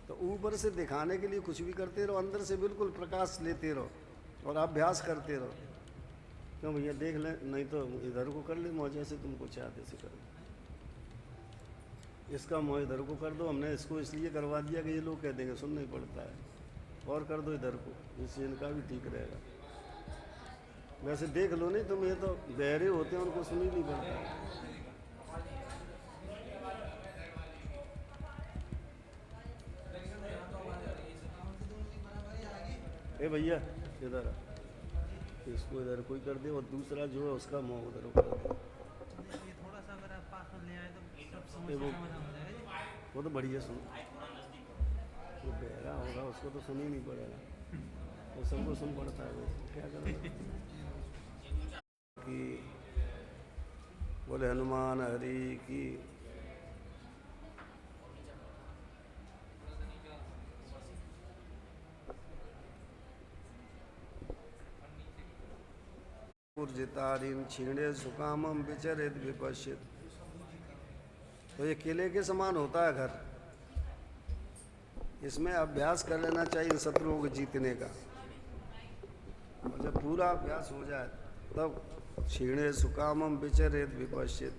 तो ऊपर से दिखाने के लिए कुछ भी करते रहो, अंदर से बिल्कुल प्रकाश लेते रहो और अभ्यास करते रहो। क्यों भैया देख ले, नहीं तो इधर को कर ले मोह, जैसे तुमको चाहते से करो। इसका मोह इधर को कर दो, हमने इसको इसलिए करवा दिया कि ये लोग कह देंगे सुन नहीं पड़ता है, और कर दो इधर को, इससे इनका भी ठीक रहेगा। वैसे देख लो, नहीं तुम ये तो बहरे होते हैं, उनको सुन ही नहीं पड़ता। ए भैया इधर आ। इसको इधर कोई कर दे और दूसरा जो है उसका मुंह उधर कर दे। ये थोड़ा सा अगर आप पास में ले आए तो सब ये समस्या वो समाधान हो जाएगा जी। वो तो बढ़िया सुन, वो बहरा होगा उसको तो सुन ही नहीं पड़ेगा, वो सबको सुन पड़ता है, वो क्या करेगा। कि बोले हनुमान हरि की। ऊर्जितारीन क्षीणे सुकामम विचरित विपश्चित। तो ये किले के समान होता है घर, इसमें अभ्यास कर लेना चाहिए इन शत्रुओं को जीतने का। और जब पूरा अभ्यास हो जाए तब क्षीणे सुकामम विचरित विपश्चित,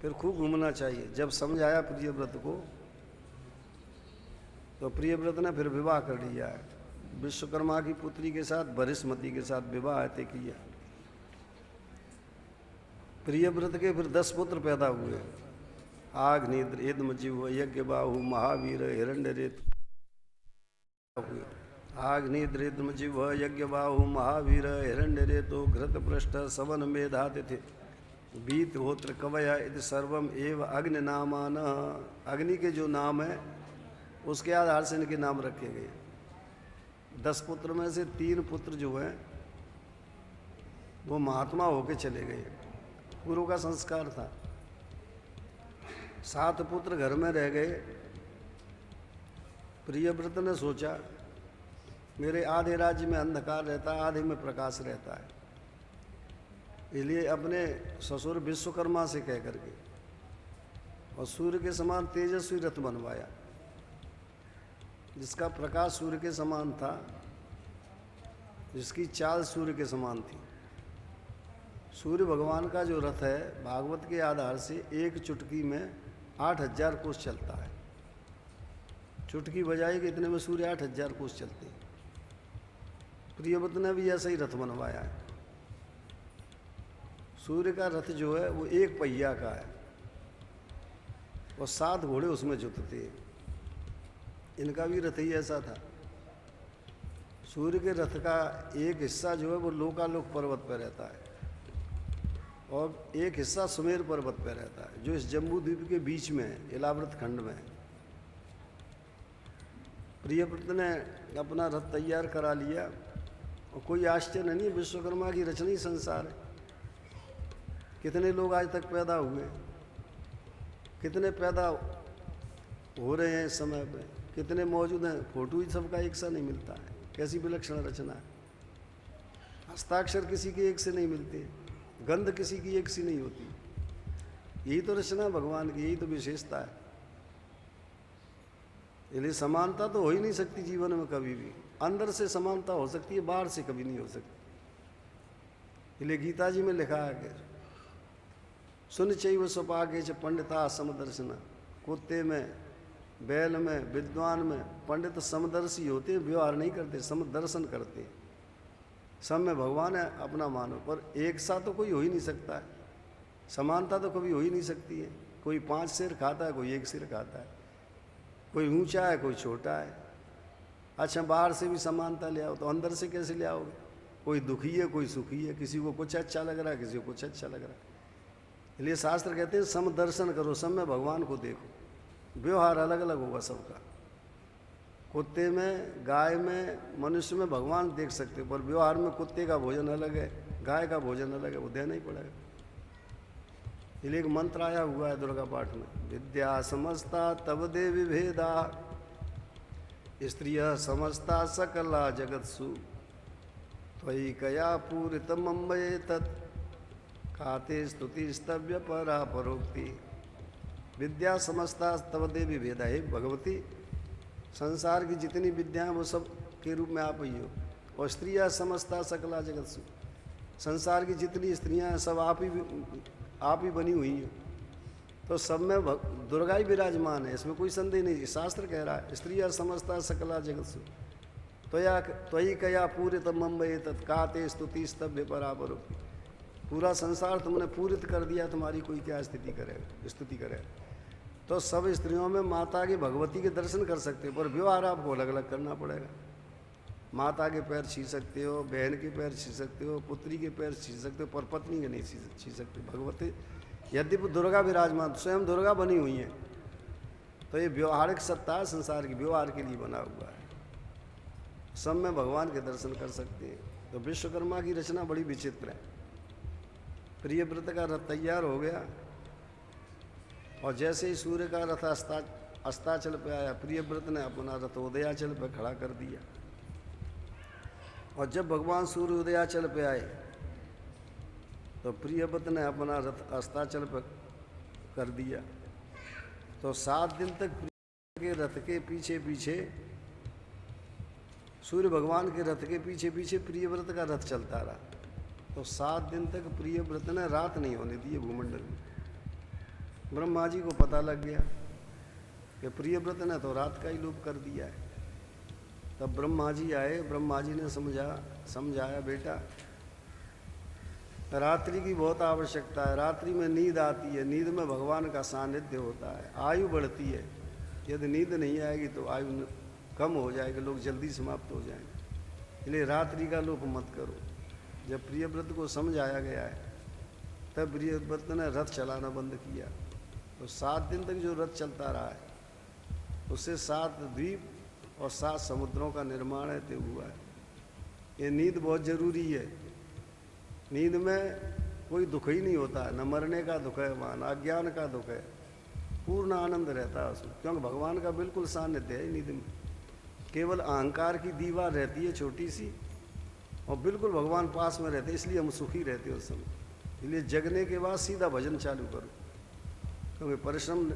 फिर खूब घूमना चाहिए। जब समझ आया प्रियव्रत को, तो प्रियव्रत ने फिर विवाह कर लिया है। विश्वकर्मा की पुत्री के साथ बरिष्मती के साथ विवाह तय किया। प्रियव्रत के फिर 10 पुत्र पैदा हुए। आग्निद्र इदमजिह्व यज्ञबाहु महावीर हिरण्यरेत हुए। आग्निद्र इदमजिह्व यज्ञबाहु महावीर हिरण्यरेतो घृतपृष्ठ सवन मेधातिथि बीतहोत्र कवय इति सर्वम एव अग्नि नामान। अग्नि के जो नाम है उसके आधार से इनके नाम रखे गए। 10 पुत्र में से 3 पुत्र जो हैं वो महात्मा होके चले गए, पूर्व का संस्कार था। 7 पुत्र घर में रह गए। प्रियव्रत ने सोचा मेरे आधे राज्य में अंधकार रहता है, आधे में प्रकाश रहता है, इसलिए अपने ससुर विश्वकर्मा से कह करके और सूर्य के समान तेजस्वी रथ बनवाया, जिसका प्रकाश सूर्य के समान था, जिसकी चाल सूर्य के समान थी। सूर्य भगवान का जो रथ है भागवत के आधार से एक चुटकी में 8000 कोस चलता है। चुटकी बजाई कि इतने में सूर्य 8000 कोस चलते हैं। प्रियव्रत ने भी ऐसा ही रथ बनवाया है। सूर्य का रथ जो है वो 1 पहिया का है और 7 घोड़े उसमें जुतते हैं। इनका भी रथ ही ऐसा था। सूर्य के रथ का एक हिस्सा जो है वो लोकालोक पर्वत पर रहता है और एक हिस्सा सुमेर पर्वत पर रहता है, जो इस जम्बू द्वीप के बीच में है, इलाव्रत खंड में है। प्रियव्रत ने अपना रथ तैयार करा लिया और कोई आश्चर्य नहीं, विश्वकर्मा की रचना ही संसार है। कितने लोग आज तक पैदा हुए, कितने पैदा हो रहे हैं इस समय पे, कितने मौजूद हैं, फोटो ही सबका एक सा नहीं मिलता है। कैसी विलक्षण रचना है। हस्ताक्षर किसी के एक से नहीं मिलते, गंध किसी की एक सी नहीं होती। यही तो रचना भगवान की, यही तो विशेषता है। इसलिए समानता तो हो ही नहीं सकती जीवन में कभी भी। अंदर से समानता हो सकती है, बाहर से कभी नहीं हो सकती। इसलिए गीता जी में लिखा है कि सुन चैव स्वपाके च पंडिता समदर्शना। कुत्ते में, बैल में, विद्वान में पंडित समदर्शी होते, व्यवहार नहीं करते, समदर्शन करते। सब में भगवान है अपना मानो, पर एक सा तो कोई हो ही नहीं सकता है। समानता तो कभी हो ही नहीं सकती है। कोई 5 सिर खाता है, कोई 1 सिर खाता है, कोई ऊंचा है, कोई छोटा है। अच्छा, बाहर से भी समानता ले आओ तो अंदर से कैसे ले आओगे? कोई दुखी है, कोई सुखी है, किसी को कुछ अच्छा लग रहा है, किसी को कुछ अच्छा लग रहा है। इसलिए शास्त्र कहते हैं समदर्शन करो, सब में भगवान को देखो। व्यवहार अलग अलग होगा सबका। कुत्ते में, गाय में, मनुष्य में भगवान देख सकते हो, पर व्यवहार में कुत्ते का भोजन अलग है, गाय का भोजन अलग है, वो देना ही पड़ेगा। इसलिए एक मंत्र आया हुआ है दुर्गा पाठ में, विद्या समस्ता तब देवी भेदा स्त्रियः समस्ता सकला जगत्सु त्वयि कया पूरितमम्बये तत् खाते स्तुति स्तव्य परा परोक्ति। विद्या समस्ता तव देवी भेदा। हे भगवती, संसार की जितनी विद्या हैं वो सब के रूप में आप ही हो। और स्त्रियाँ समस्ता सकला जगत्सु, संसार की जितनी स्त्रियाँ हैं सब आप ही बनी हुई हैं। तो सब में दुर्गा ही विराजमान है, इसमें कोई संदेह नहीं। शास्त्र कह रहा है स्त्रियाँ समस्ता सकला जगत्सु त्वयि कया पूरित मुंबई तत्काते स्तुति स्तभ्य परापरो। पूरा संसार तुमने पूरित कर दिया, तुम्हारी कोई क्या स्तुति करे। तो सब स्त्रियों में माता की भगवती के दर्शन कर सकते हो, पर व्यवहार आपको अलग अलग करना पड़ेगा। माता के पैर छी सकते हो, बहन के पैर छी सकते हो, पुत्री के पैर छी सकते हो, पर पत्नी के नहीं छी सकते। भगवती यद्यपि दुर्गा विराजमान, स्वयं दुर्गा बनी हुई है, तो ये व्यवहारिक सत्ता है, संसार की व्यवहार के लिए बना हुआ है। सब में भगवान के दर्शन कर सकते हैं। तो विश्वकर्मा की रचना बड़ी विचित्र है। प्रियव्रत का रथ तैयार हो गया, और जैसे ही सूर्य का रथ अस्ताचल पे आया, प्रियव्रत ने अपना रथ उदयाचल पे खड़ा कर दिया। और जब भगवान सूर्य उदयाचल पे आए, तो प्रियव्रत ने अपना रथ अस्ताचल पे कर दिया। तो 7 दिन तक प्रिय के रथ के पीछे पीछे, सूर्य भगवान के रथ के पीछे पीछे प्रियव्रत का रथ चलता रहा। तो 7 दिन तक प्रियव्रत ने रात नहीं होने दी भूमंडल में। ब्रह्मा जी को पता लग गया कि प्रियव्रत ने तो रात का ही लोप कर दिया है। तब ब्रह्मा जी आए, ब्रह्मा जी ने समझाया, बेटा रात्रि की बहुत आवश्यकता है। रात्रि में नींद आती है, नींद में भगवान का सानिध्य होता है, आयु बढ़ती है। यदि नींद नहीं आएगी तो आयु कम हो जाएगी, लोग जल्दी समाप्त हो जाएंगे। इसलिए रात्रि का लोप मत करो। जब प्रियव्रत को समझाया गया है, तब प्रियव्रत ने रथ चलाना बंद किया। तो 7 दिन तक जो रथ चलता रहा है, उससे 7 द्वीप और 7 समुद्रों का निर्माण है हुआ है। ये नींद बहुत जरूरी है। नींद में कोई दुख ही नहीं होता है, न मरने का दुख है वहाँ, न अज्ञान का दुख है, पूर्ण आनंद रहता है उसमें, क्योंकि भगवान का बिल्कुल सानिध्य है नींद में। केवल अहंकार की दीवार रहती है छोटी सी, और बिल्कुल भगवान पास में रहते, इसलिए हम सुखी रहते हैं उस समय। इसलिए जगने के बाद सीधा भजन चालू करो, क्योंकि परिश्रम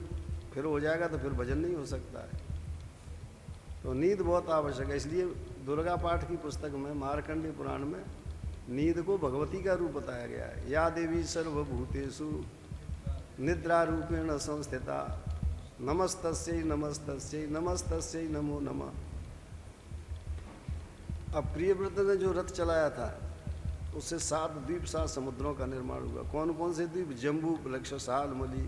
फिर हो जाएगा तो फिर भजन नहीं हो सकता है। तो नींद बहुत आवश्यक है। इसलिए दुर्गा पाठ की पुस्तक में, मार्कंडेय पुराण में, नींद को भगवती का रूप बताया गया है। या देवी सर्वभूतेषु निद्रा रूपेण संस्थिता नमस्तस्यै नमस्तस्यै नमस्तस्यै नमो नमः। अब प्रियव्रत ने जो रथ चलाया था, उससे 7 द्वीप 7 समुद्रों का निर्माण हुआ। कौन कौन से द्वीप? जम्बू, लक्ष, साल, मली,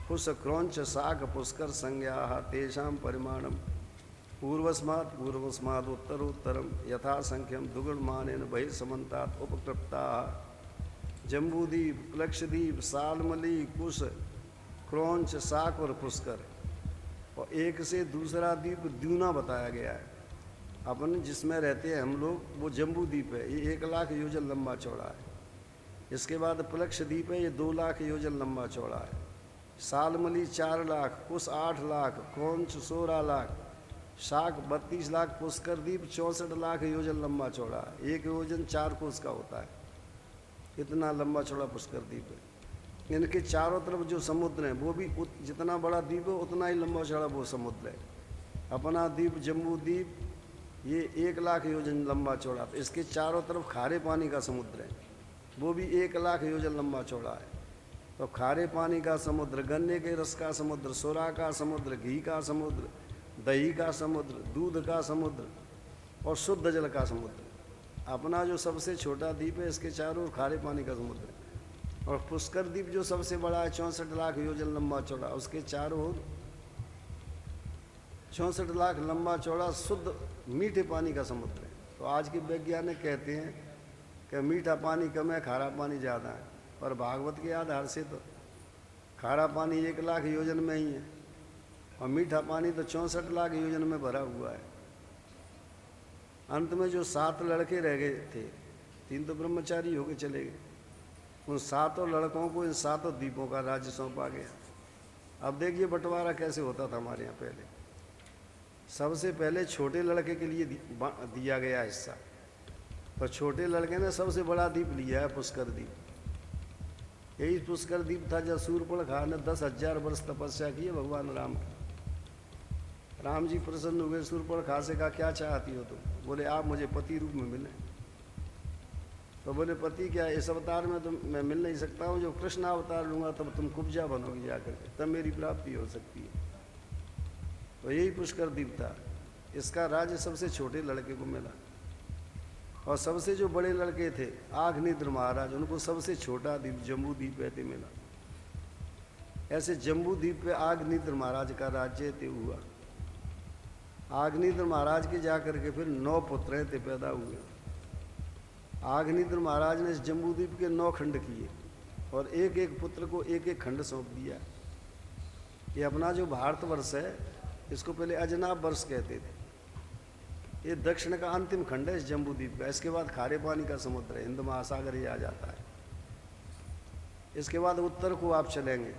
कुश, क्रौंच, शाक, पुष्कर, संज्ञा तेषां परिमाणम पूर्वस्मात् उत्तरोत्तरम यथा संख्यम दुगुणमानेन बहिर्समन्तात् उपकृप्ताः। जम्बूद्वीप, लक्षद्वीप, सालमली, कुश, क्रौंच, शाक और पुष्कर। और एक से दूसरा द्वीप द्यूना बताया गया है। अपन जिसमें रहते हैं हम लोग, वो जम्बू द्वीप है, ये 1 लाख योजन लंबा चौड़ा है। इसके बाद प्लक्ष द्वीप है, ये 2 लाख योजन लंबा चौड़ा है। सालमली 4 लाख, कुश 8 लाख, क्रौंच 16 लाख, शाक 32 लाख, पुष्कर द्वीप 64 लाख योजन लंबा चौड़ा है। 1 योजन 4 कोस का होता है, इतना लंबा चौड़ा पुष्कर द्वीप है। इनके चारों तरफ जो समुद्र हैं, वो भी जितना बड़ा द्वीप है उतना ही लंबा चौड़ा वो समुद्र है। अपना द्वीप जम्बू द्वीप, ये 1 लाख योजन लंबा चौड़ा। तो इसके चारों तरफ खारे पानी का समुद्र है, वो भी 1 लाख योजन लंबा चौड़ा है। तो खारे पानी का समुद्र, गन्ने के रस का समुद्र, सोरा का समुद्र, घी का समुद्र, दही का समुद्र, दूध का समुद्र और शुद्ध जल का समुद्र। अपना जो सबसे छोटा द्वीप है, इसके चारों ओर खारे पानी का समुद्र है। और पुष्कर द्वीप जो सबसे बड़ा है, 64 लाख योजन लंबा चौड़ा, उसके चारों ओर 64 लाख लंबा चौड़ा शुद्ध मीठे पानी का समुद्र है। तो आज के वैज्ञानिक कहते हैं कि मीठा पानी कम है, खारा पानी ज़्यादा है, पर भागवत के आधार से तो खारा पानी 1 लाख योजन में ही है, और मीठा पानी तो 64 लाख योजन में भरा हुआ है। अंत में जो 7 लड़के रह गए थे, 3 तो ब्रह्मचारी होके चले गए, उन 7 लड़कों को इन 7 द्वीपों का राज्य सौंपा गया। अब देखिए बंटवारा कैसे होता था हमारे यहाँ पहले। सबसे पहले छोटे लड़के के लिए दिया गया हिस्सा, तो छोटे लड़के ने सबसे बड़ा द्वीप लिया है, पुष्कर द्वीप। यही पुष्कर द्वीप था जब शूर्पणखा ने 10,000 वर्ष तपस्या की है भगवान राम की। राम जी प्रसन्न हुए, शूर्पणखा से कहा क्या चाहती हो तुम? बोले आप मुझे पति रूप में मिले। तो बोले पति क्या, इस अवतार में तो मैं मिल नहीं सकता हूँ, जो कृष्ण अवतार लूँगा तब तुम कुब्जा बनोगी जाकर के, तब मेरी प्राप्ति हो सकती है। तो यही पुष्कर द्वीप था। इसका राज्य सबसे छोटे लड़के को मिला, और सबसे जो बड़े लड़के थे आघनिद्र महाराज, उनको सबसे छोटा द्वीप जम्बू द्वीप पे मिला। ऐसे जम्बू द्वीप पे आघनिद्र महाराज का राज्य ते हुआ। आघनिद्र महाराज के जाकर के फिर 9 पुत्र थे पैदा हुए। आघनिद्र महाराज ने इस जम्बू द्वीप के 9 खंड किए और एक एक पुत्र को एक एक खंड सौंप दिया। ये अपना जो भारतवर्ष है इसको पहले अजनाब वर्ष कहते थे। ये दक्षिण का अंतिम खंड है इस जम्बू द्वीप का। इसके बाद खारे पानी का समुद्र है, हिंद महासागर ये आ जाता है। इसके बाद उत्तर को आप चलेंगे